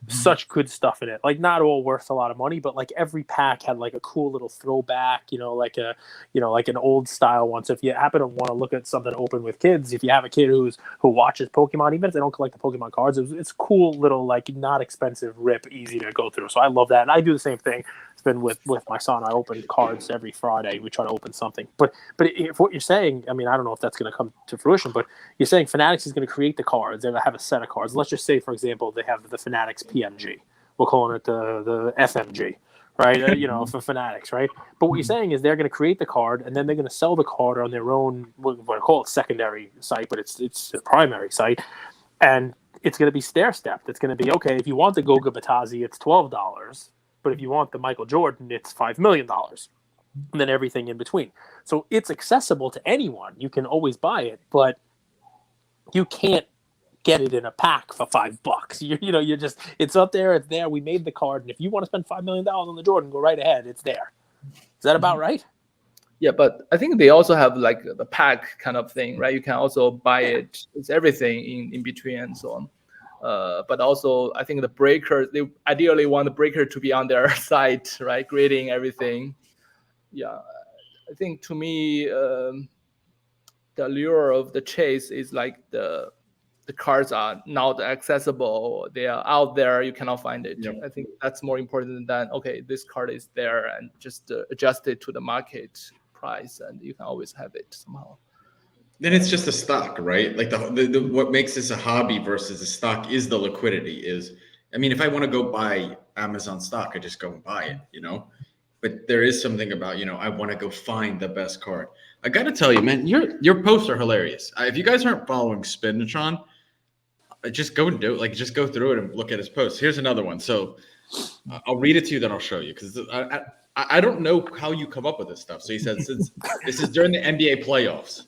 Such good stuff in it. Like not all worth a lot of money, but like every pack had like a cool little throwback, like an old style one. So if you happen to want to look at something open with kids, if you have a kid who watches Pokemon, even if they don't collect the Pokemon cards, it's cool little, like not expensive rip, easy to go through. So I love that. And I do the same thing. It's been with my son. I open cards every Friday. We try to open something. But if what you're saying, I mean, I don't know if that's going to come to fruition, but you're saying Fanatics is going to create the cards. They're going to have a set of cards. Let's just say, for example, they have the Fanatics PMG. We're calling it the FMG, right? For Fanatics, right? But what you're saying is they're going to create the card, and then they're going to sell the card on their own, what I call it secondary site, but it's the primary site, and it's going to be stair-stepped. It's going to be, okay, if you want the Goga Batazzi, it's $12, but if you want the Michael Jordan, it's $5 million, and then everything in between. So it's accessible to anyone. You can always buy it, but you can't get it in a pack for $5. You're just, it's up there, it's there. We made the card, and if you want to spend $5 million on the Jordan, go right ahead. It's there. Is that about right? Yeah, but I think they also have like the pack kind of thing, right? You can also buy it. It's everything in between and so on. But also, I think the breakers, they ideally want the breaker to be on their site, right? Grading everything. Yeah, I think to me, the allure of the chase is like the cards are not accessible. They are out there. You cannot find it. Yep. I think that's more important than, okay, this card is there and just adjust it to the market price, and you can always have it somehow. Then it's just a stock, right? Like the what makes this a hobby versus a stock is the liquidity. If I want to go buy Amazon stock, I just go and buy it, But there is something about, I want to go find the best card. I got to tell you, man, your posts are hilarious. If you guys aren't following Spinitron, just go and do it. Like, just go through it and look at his posts. Here's another one. So I'll read it to you, then I'll show you, because I don't know how you come up with this stuff. So he said, since this is during the NBA playoffs,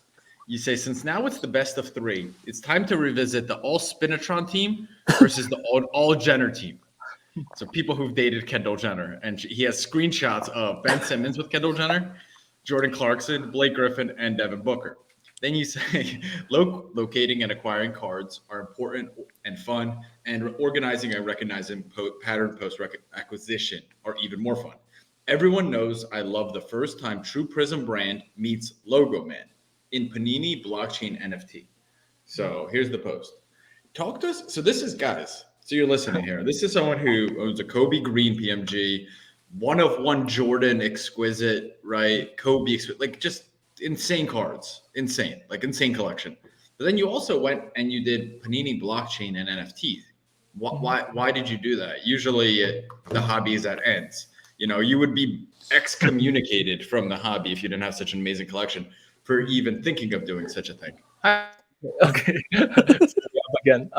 you say, since now it's the best of 3, it's time to revisit the all Spinitron team versus the all Jenner team. So people who've dated Kendall Jenner, and he has screenshots of Ben Simmons with Kendall Jenner, Jordan Clarkson, Blake Griffin, and Devin Booker. Then you say locating and acquiring cards are important and fun, and organizing and recognizing pattern post acquisition are even more fun. Everyone knows I love the first time True Prism brand meets Logo Man in Panini blockchain NFT. So here's the post. Talk to us. So this is, guys, so you're listening here. This is someone who owns a Kobe Green PMG, one of one Jordan exquisite, right? Kobe, like just insane cards, insane collection. But then you also went and you did Panini blockchain and NFTs. Why did you do that? Usually the hobby is at ends. You would be excommunicated from the hobby if you didn't have such an amazing collection for even thinking of doing such a thing. Okay. Again,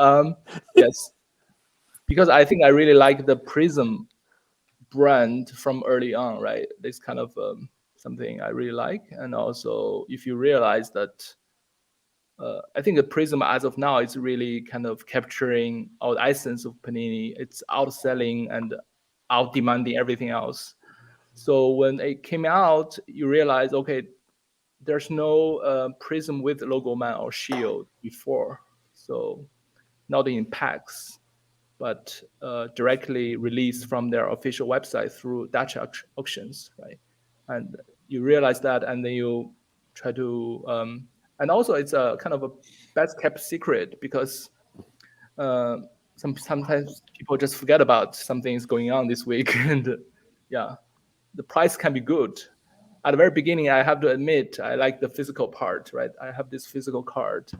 yes, because I think I really like the Prism brand from early on, right? It's kind of something I really like. And also, if you realize that I think the Prism as of now is really kind of capturing all the essence of Panini. It's outselling and out-demanding everything else. So when it came out, you realize, okay, there's no Prism with Logo Man or Shield before. So not in packs, but directly released from their official website through Dutch auctions, right? And you realize that, and then you try to And also it's a kind of a best kept secret because sometimes people just forget about something is going on this week, and yeah, the price can be good. At the very beginning, I have to admit I like the physical part, right? I have this physical card,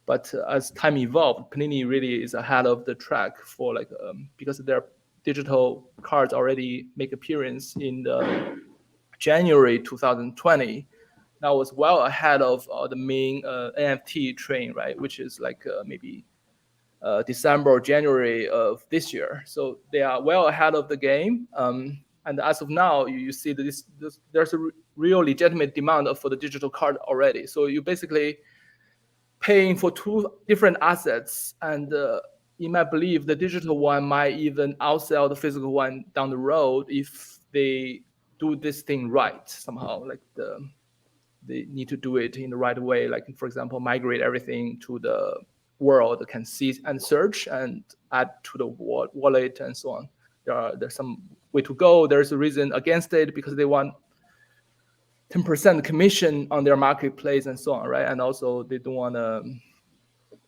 but as time evolved, Panini really is ahead of the track for like because their digital cards already make appearance in the January 2020. That was well ahead of the main NFT train, right? Which is like maybe December or January of this year. So they are well ahead of the game. And as of now, you see that there's a real legitimate demand for the digital card already. So you basically paying for two different assets, and you might believe the digital one might even outsell the physical one down the road if they do this thing right somehow. Like they need to do it in the right way. Like, for example, migrate everything to the world that can see and search and add to the wallet and so on. There's some way to go. There's a reason against it because they want 10% commission on their marketplace and so on, right? And also they don't want to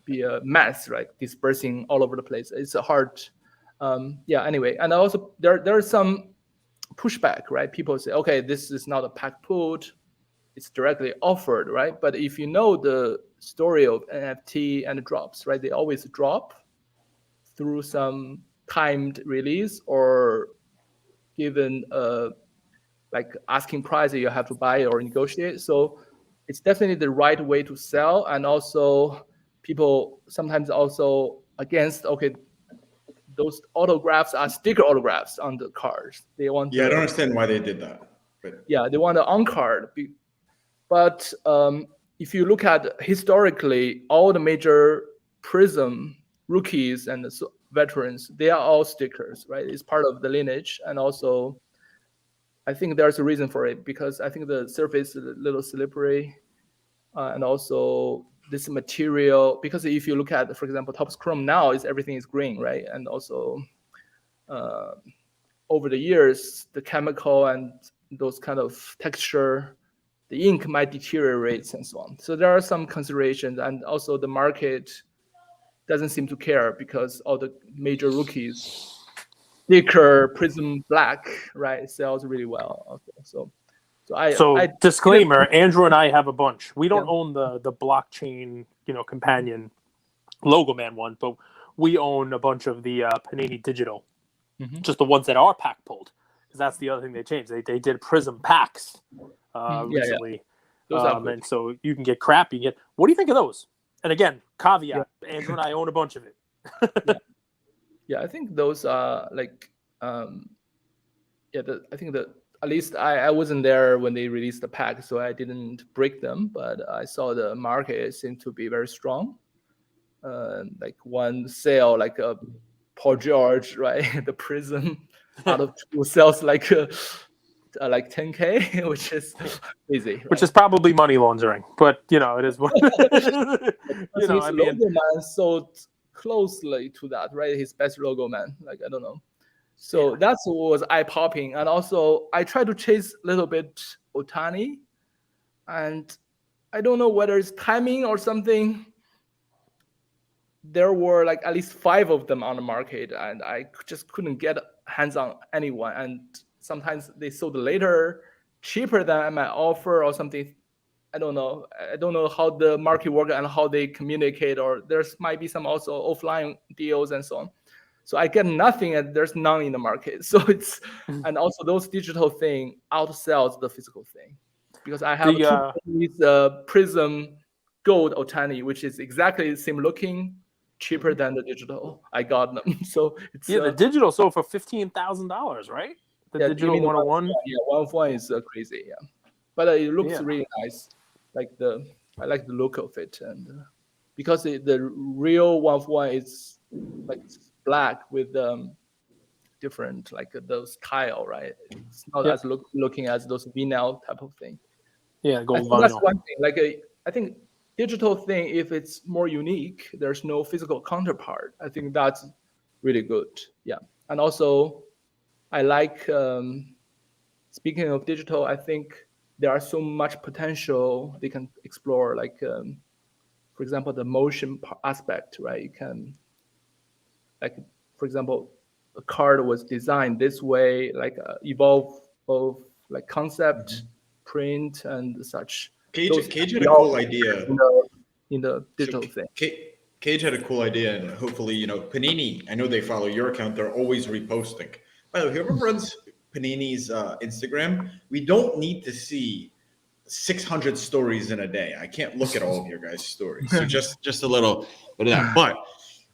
be a mess, right? Dispersing all over the place. It's a hard, anyway. And also there's some pushback, right? People say, okay, this is not a pack put, it's directly offered, right? But if you know the story of NFT and drops, right? They always drop through some timed release or given like asking price that you have to buy or negotiate. So it's definitely the right way to sell. And also people sometimes also against, okay, those autographs are sticker autographs on the cards. They want I don't understand why they did that. But yeah, they want the on card. But if you look at historically, all the major Prizm rookies and the veterans, they are all stickers, right? It's part of the lineage. And also, I think there's a reason for it because I think the surface is a little slippery. And also this material, because if you look at, for example, Topps Chrome now, everything is green, right? And also over the years, the chemical and those kind of texture, the ink might deteriorate and so on. So there are some considerations, and also the market doesn't seem to care because all the major rookies, sticker Prizm Black, right, sells really well. Okay, so I disclaimer: Andrew and I have a bunch. We don't own the blockchain, companion Logo Man one, but we own a bunch of the Panini digital, just the ones that are pack pulled. Because that's the other thing they changed. They did Prizm packs recently, and so you can get crap. You get. What do you think of those? And again, caveat: Andrew and I own a bunch of it. I think those are like, I think that at least I wasn't there when they released the pack, so I didn't break them. But I saw the market seemed to be very strong. Like one sale, like a Paul George, right? The Prizm out of two sells like 10K, which is crazy. Right? Which is probably money laundering, but it is what I mean, Logo Man sold closely to that, right? His best Logo Man, like I don't know. So that's what was eye popping, and also I tried to chase a little bit Otani, and I don't know whether it's timing or something. There were like at least 5 of them on the market, and I just couldn't get hands on anyone. And sometimes they sold later, cheaper than my offer or something. I don't know. I don't know how the market works and how they communicate, or there's might be some also offline deals and so on. So I get nothing, and there's none in the market. So it's and also those digital thing outsells the physical thing, because I have Prizm Gold Otani, which is exactly the same looking, cheaper than the digital. I got them. So it's the digital sold for $15,000, right? The digital 101. Yeah, 101 is crazy. Yeah, but it looks really nice. I like the look of it, and because the real 101 is like black with different like those tile, right? It's not as looking as those vinyl type of thing. Yeah, gold vinyl. That's one thing. Like I think digital thing, if it's more unique, there's no physical counterpart. I think that's really good. Yeah, and also I like. Speaking of digital, I think there are so much potential they can explore. Like, for example, the motion aspect, right? You can, like, for example, a card was designed this way, like evolve of like concept, print, and such. Cage had a cool idea. In the digital thing. Cage had a cool idea, and hopefully, Panini, I know they follow your account. They're always reposting. By the way, whoever runs Panini's Instagram, we don't need to see 600 stories in a day. I can't look at all of your guys' stories. So just a little bit of that. But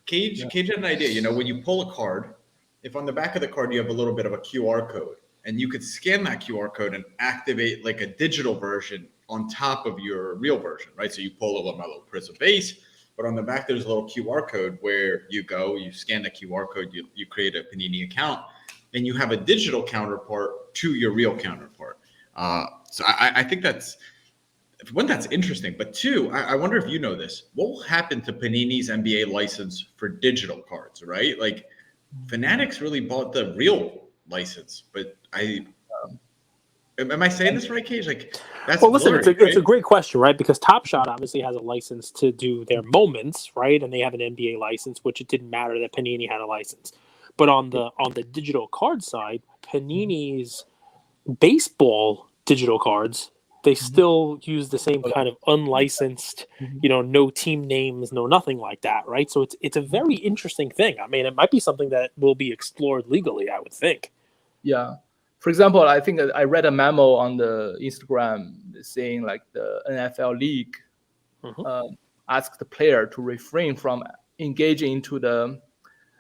Cage had an idea. When you pull a card, if on the back of the card you have a little bit of a QR code, and you could scan that QR code and activate like a digital version on top of your real version, right? So you pull a little Prizm base, but on the back there's a little QR code where you go, you scan the QR code, you create a Panini account, and you have a digital counterpart to your real counterpart. So I think that's interesting. But two, I wonder if you know this. What will happen to Panini's NBA license for digital cards, right? Like Fanatics really bought the real license, but am I saying this right, Cage? Like that's listen, blurry, it's a great question, right? Because Top Shot obviously has a license to do their moments, right? And they have an NBA license, which it didn't matter that Panini had a license. But on the digital card side, Panini's baseball digital cards, they still use the same kind of unlicensed, no team names, no nothing like that, right? So it's a very interesting thing. I mean, it might be something that will be explored legally, I would think. Yeah. For example, I think I read a memo on the Instagram saying like the NFL league asked the player to refrain from engaging into the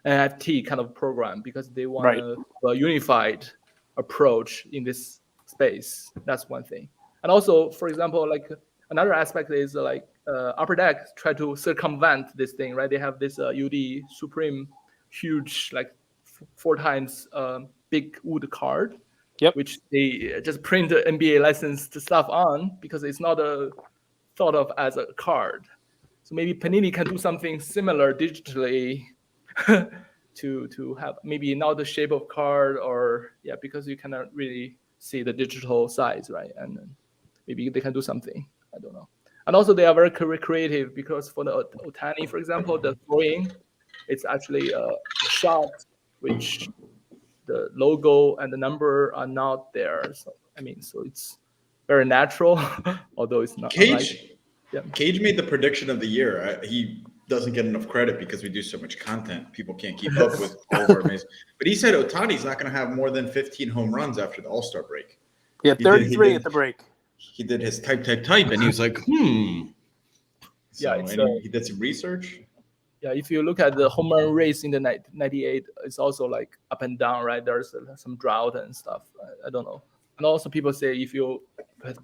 NFT kind of program because they want a unified approach in this space. That's one thing. And also, for example, like another aspect is like Upper Deck try to circumvent this thing, right? They have this UD Supreme huge, like 4 times big wood card, which they just print the NBA licensed stuff on because it's not thought of as a card. So maybe Panini can do something similar digitally to have maybe not the shape of card or because you cannot really see the digital size, right? And maybe they can do something. I don't know. And also they are very creative because for the Otani, for example, the throwing, it's actually a shot which the logo and the number are not there. So so it's very natural, although it's not. Cage made the prediction of the year. He doesn't get enough credit because we do so much content. People can't keep up with all of our amazing. But he said Otani's not going to have more than 15 home runs after the All-Star break. Yeah, 33 at the break. He did his type, and he was like, So, he did some research. Yeah, if you look at the home run race in the 98, it's also like up and down, right? There's some drought and stuff. I don't know. And also people say if you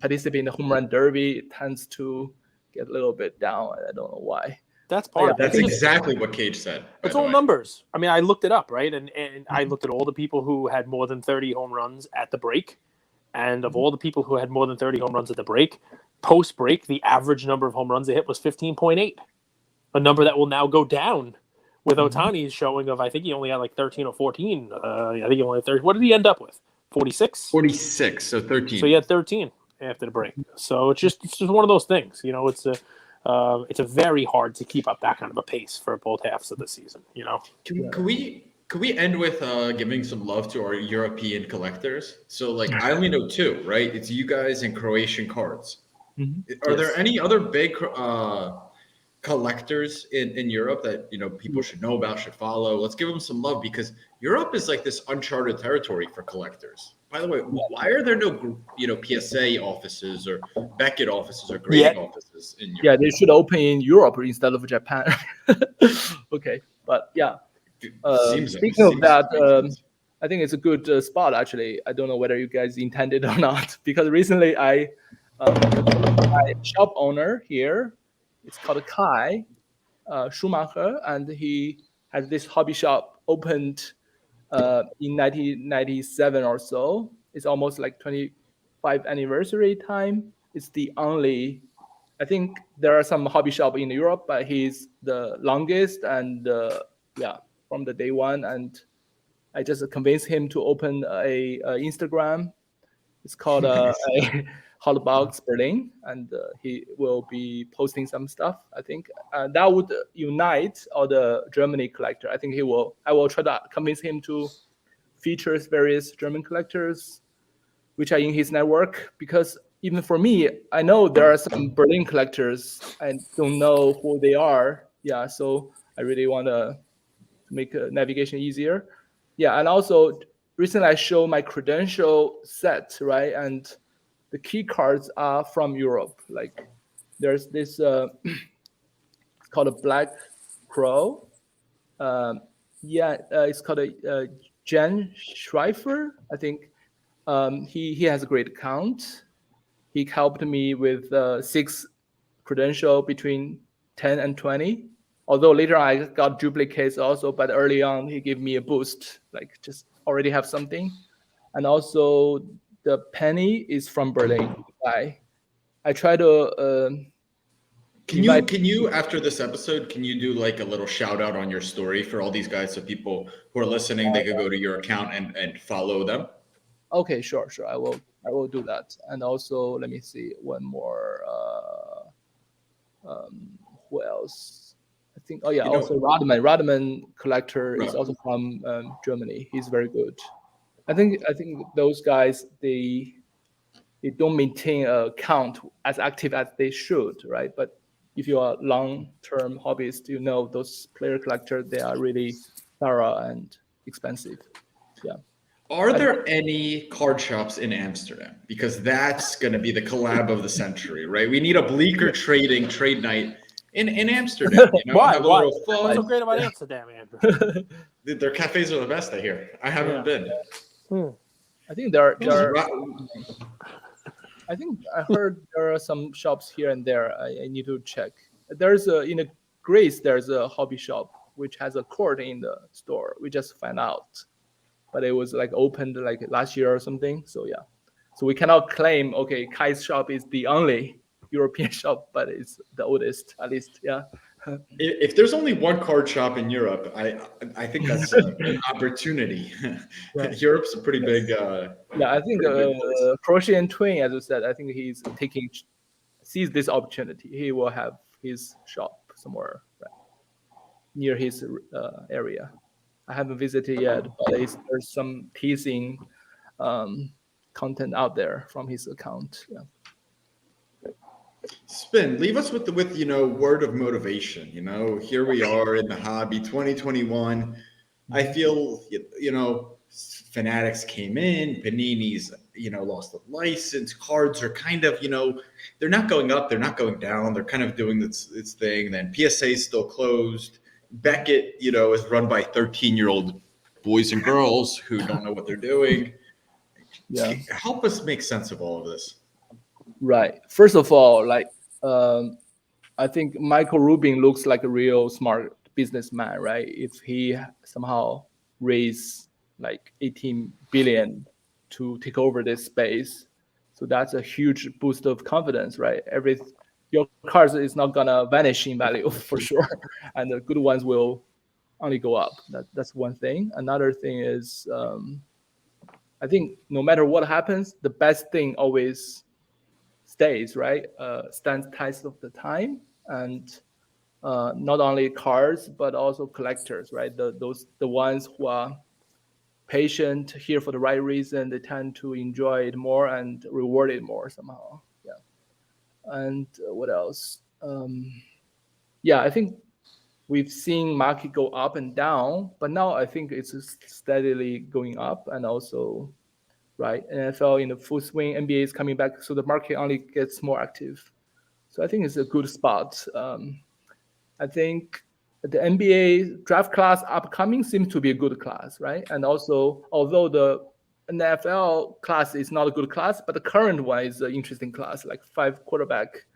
participate in the home run derby, it tends to get a little bit down. I don't know why. That's part of it. That's exactly what Cage said. It's all numbers. I mean, I looked it up, right? And I looked at all the people who had more than 30 home runs at the break. And of all the people who had more than 30 home runs at the break, post-break, the average number of home runs they hit was 15.8. A number that will now go down with Otani's showing of, I think he only had like 13 or 14. I think he only had 30. What did he end up with? 46? 46, so 13. So he had 13 after the break. So it's just one of those things. It's a very hard to keep up that kind of a pace for both halves of the season. Could we end with giving some love to our European collectors? So like I only know 2, right? It's you guys and Croatian cards. Are there any other big collectors in Europe that people should know about, should follow? Let's give them some love because Europe is like this uncharted territory for collectors. By the way, why are there no PSA offices or Beckett offices or grading offices in Europe? Yeah, they should open in Europe instead of Japan. Okay, but speaking of that, I think it's a good spot actually. I don't know whether you guys intended or not because recently my shop owner here, it's called Kai Schumacher, and he has this hobby shop opened in 1997 or so. It's almost like 25th anniversary time. It's the only, I think there are some hobby shop in Europe, but he's the longest and from the day one. And I just convinced him to open a Instagram. It's called Hotbox Berlin, and he will be posting some stuff. I think that would unite all the Germany collector. I think I will try to convince him to feature various German collectors which are in his network, because even for me, I know there are some Berlin collectors. I don't know who they are. Yeah, so I really want to make navigation easier. Yeah, and also recently I showed my credential set, right? And the key cards are from Europe. Like there's this, it's called a Black Crow. It's called a Jen Schreifer, I think. He has a great account. He helped me with 6 credential between 10 and 20. Although later I got duplicates also, but early on he gave me a boost, like just already have something. And also the penny is from Berlin. I try to Can you after this episode, can you do like a little shout out on your story for all these guys so people who are listening, they could go to your account and follow them? Okay, sure. I will do that. And also, let me see one more. Who else? I think. Oh yeah, also Rodman. Rodman collector is also from Germany. He's very good. I think those guys they don't maintain a account as active as they should, right? But if you are long-term hobbyist, you know those player collectors, they are really thorough and expensive. Yeah. Are there any card shops in Amsterdam? Because that's going to be the collab of the century, right? We need a bleaker trading trade night in Amsterdam. You know, Why? have a little fun. What's so great about Amsterdam, Andrew? Their cafes are the best, I hear. I haven't been. I think there are. I think I heard there are some shops here and there. I need to check. There's in Greece. There's a hobby shop which has a court in the store. We just found out, but it was like opened like last year or something. So yeah, so we cannot claim Kai's shop is the only European shop, but it's the oldest at least. Yeah. If there's only one card shop in Europe, I think that's an opportunity. Right. Europe's a pretty big. I think Croatian Twin, as you said, I think he's sees this opportunity. He will have his shop somewhere near his area. I haven't visited yet, but there's some teasing content out there from his account. Yeah. Spin, leave us with word of motivation. Here we are in the hobby 2021. I feel Fanatics came in, Panini's lost the license. Cards are kind of they're not going up, they're not going down, they're kind of doing its thing. Then PSA is still closed. Beckett is run by 13-year-old boys and girls who don't know what they're doing. Yeah, help us make sense of all of this. Right. First of all, I think Michael Rubin looks like a real smart businessman, right? If he somehow raised like 18 billion to take over this space, so that's a huge boost of confidence, right? Your cards is not gonna vanish in value for sure, and the good ones will only go up. That's one thing. Another thing is, I think no matter what happens, the best thing always stays, right? Stands test of the time, and not only cards but also collectors, right? The ones who are patient, here for the right reason, they tend to enjoy it more and reward it more somehow. Yeah. And what else? I think we've seen market go up and down, but now I think it's steadily going up, and also. Right, NFL in the full swing, NBA is coming back, so the market only gets more active. So I think it's a good spot. I think the NBA draft class upcoming seems to be a good class, right? And also, although the NFL class is not a good class, but the current one is an interesting class, like 5 quarterback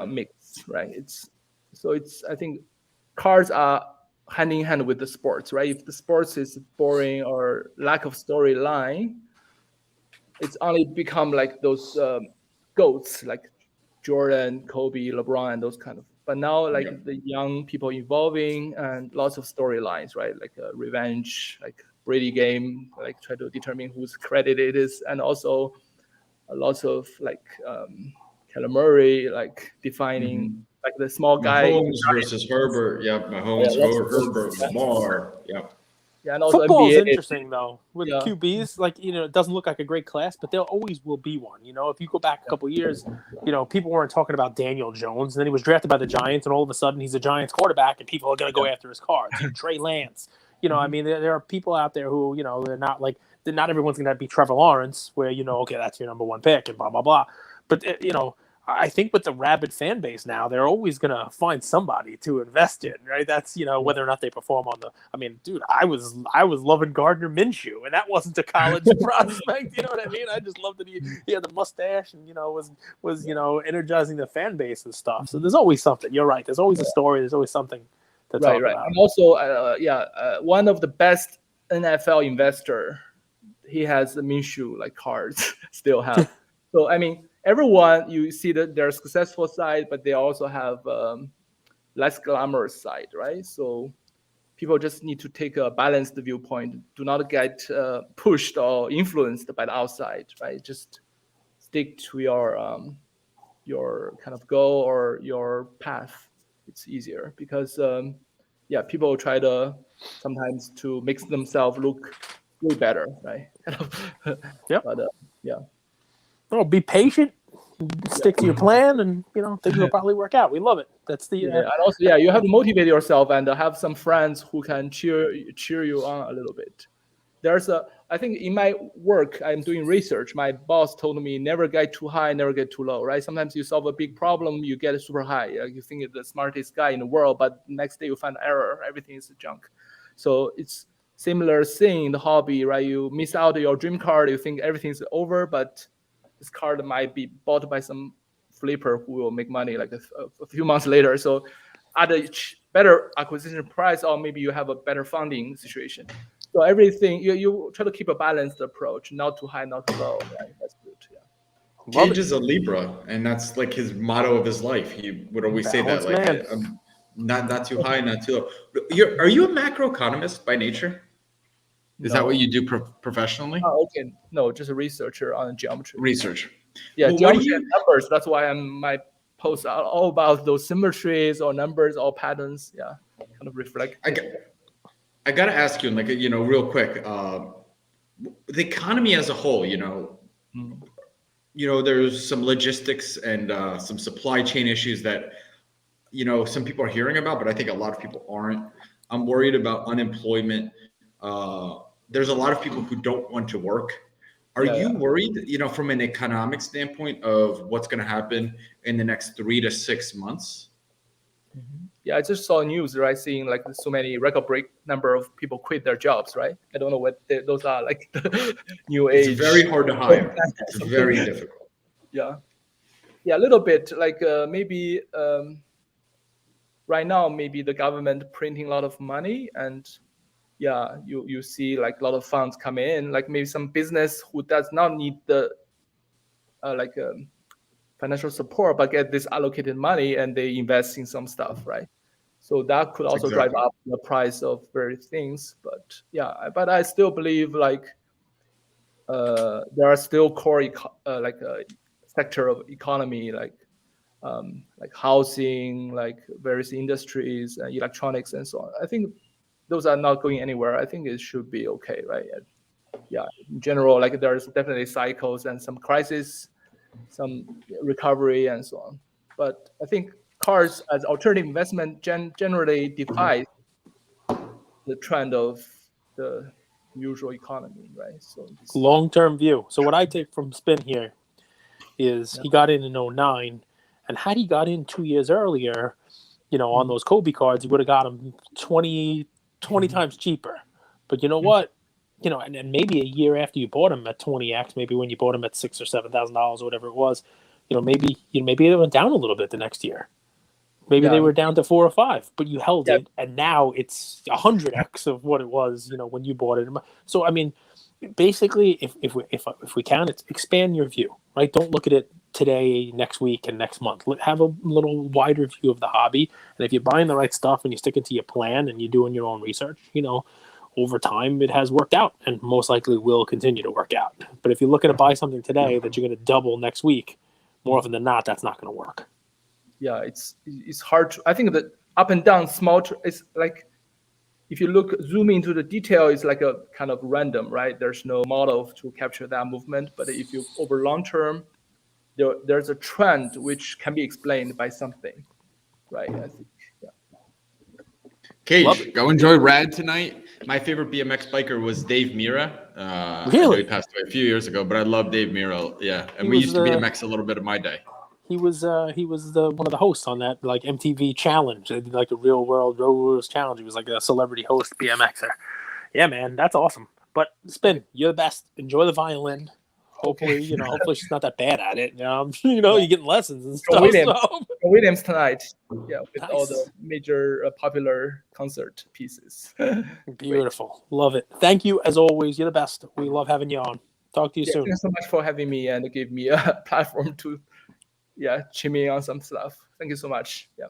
mix, right? I think cards are hand in hand with the sports, right? If the sports is boring or lack of storyline, it's only become like those goats like Jordan, Kobe, LeBron, and those kind of. But now, the young people evolving and lots of storylines, right? Like revenge, like Brady game, like try to determine whose credit it is, and also lots of like Kyler Murray, like defining like the small guy. Mahomes versus Herbert. Yep. Mahomes, Yeah, Herbert, Lamar. Yep. Yeah, and also Football is NBA. interesting though with Yeah. QBs. Like it doesn't look like a great class, but there always will be one. If you go back a couple of years, people weren't talking about Daniel Jones, and then he was drafted by the Giants, and all of a sudden he's a Giants quarterback, and people are going to go after his cards. Trey Lance. I mean, there are people out there who they're not like not everyone's going to be Trevor Lawrence, where okay, that's your number one pick, and blah blah blah. But I think with the rabid fan base now, they're always going to find somebody to invest in, right? That's, whether or not they perform on the, I mean, dude, I was loving Gardner Minshew, and that wasn't a college prospect. You know what I mean? I just loved that he had the mustache and, was energizing the fan base and stuff. So there's always something. You're right. There's always a story. There's always something to talk about. And also, one of the best NFL investor, he has the Minshew like cards still have. So, I mean, everyone, you see that their successful side, but they also have less glamorous side, right? So people just need to take a balanced viewpoint. Do not get pushed or influenced by the outside, right? Just stick to your kind of goal or your path. It's easier because people try to sometimes to make themselves look way better, right? Yep. But be patient, stick to your plan, and things will probably work out. We love it. That's the and also you have to motivate yourself and have some friends who can cheer you on a little bit. I think in my work, I'm doing research. My boss told me never get too high, never get too low, right? Sometimes you solve a big problem, you get super high. You think you're the smartest guy in the world, but next day you find error. Everything is junk. So it's similar thing in the hobby, right? You miss out your dream card, you think everything's over, but this card might be bought by some flipper who will make money like a few months later. So at a better acquisition price, or maybe you have a better funding situation. So everything, you try to keep a balanced approach, not too high, not too low. Right? That's good. Yeah. Cage is a Libra, and that's like his motto of his life. He would always say that, like, not too high, not too low. Are you a macroeconomist by nature? Is that what you do professionally? Oh, okay. No, just a researcher on geometry. Research. Yeah, geometry and numbers. That's why my posts are all about those symmetries or numbers or patterns. Yeah, kind of reflect. I got to ask you, like, real quick, the economy as a whole, there's some logistics and some supply chain issues that, some people are hearing about, but I think a lot of people aren't. I'm worried about unemployment. There's a lot of people who don't want to work. Are you worried, from an economic standpoint of what's going to happen in the next 3 to 6 months? Mm-hmm. Yeah, I just saw news, right? Seeing like so many record break number of people quit their jobs, right? I don't know what those are, like the new age. It's very hard to hire. It's very difficult. Yeah, a little bit like maybe right now, maybe the government printing a lot of money and you see like a lot of funds come in, like maybe some business who does not need the financial support, but get this allocated money and they invest in some stuff, right? So that could also drive up the price of various things. But I still believe like there are still core sector of economy like housing, like various industries, electronics, and so on. I think those are not going anywhere. I think it should be okay, right? Yeah, in general, like there's definitely cycles and some crisis, some recovery, and so on. But I think cars as alternative investment generally defies the trend of the usual economy, right? So long-term view. So what I take from Spin here is he got in 2009, and had he got in 2 years earlier, on those Kobe cards, he would have got them 20 times cheaper. But you know what? And maybe a year after you bought them at 20x, maybe when you bought them at $6,000 or $7,000 or whatever it was, maybe they went down a little bit the next year. Maybe they were down to 4 or 5, but you held it, and now it's 100x of what it was, when you bought it. So I mean, basically, if we can, it's expand your view, right? Don't look at it today, next week, and next month. Have a little wider view of the hobby, and if you're buying the right stuff and you're sticking to your plan and you're doing your own research, over time it has worked out and most likely will continue to work out. But if you're looking to buy something today that you're going to double next week, more often than not, that's not going to work. Yeah, it's hard to. I think that up and down it's like if you zoom into the detail, it's like a kind of random, right? There's no model to capture that movement. But if you over long term, there's a trend which can be explained by something, right? I think. Cage, go enjoy Rad tonight. My favorite BMX biker was Dave Mira. Really? I know he passed away a few years ago, but I love Dave Mira. Yeah, and we used to BMX a little bit in my day. He was one of the hosts on that like MTV challenge. They did like the Real World Road Challenge. He was like a celebrity host BMXer. Yeah, man, that's awesome. But Spin, you're the best. Enjoy the violin. Hopefully, hopefully she's not that bad at it. You're getting lessons and stuff. Williams tonight. Yeah, with Nice. all the major popular concert pieces. Beautiful. Love it. Thank you as always. You're the best. We love having you on. Talk to you soon. Thanks so much for having me and give me a platform to chime in on some stuff. Thank you so much. Yeah.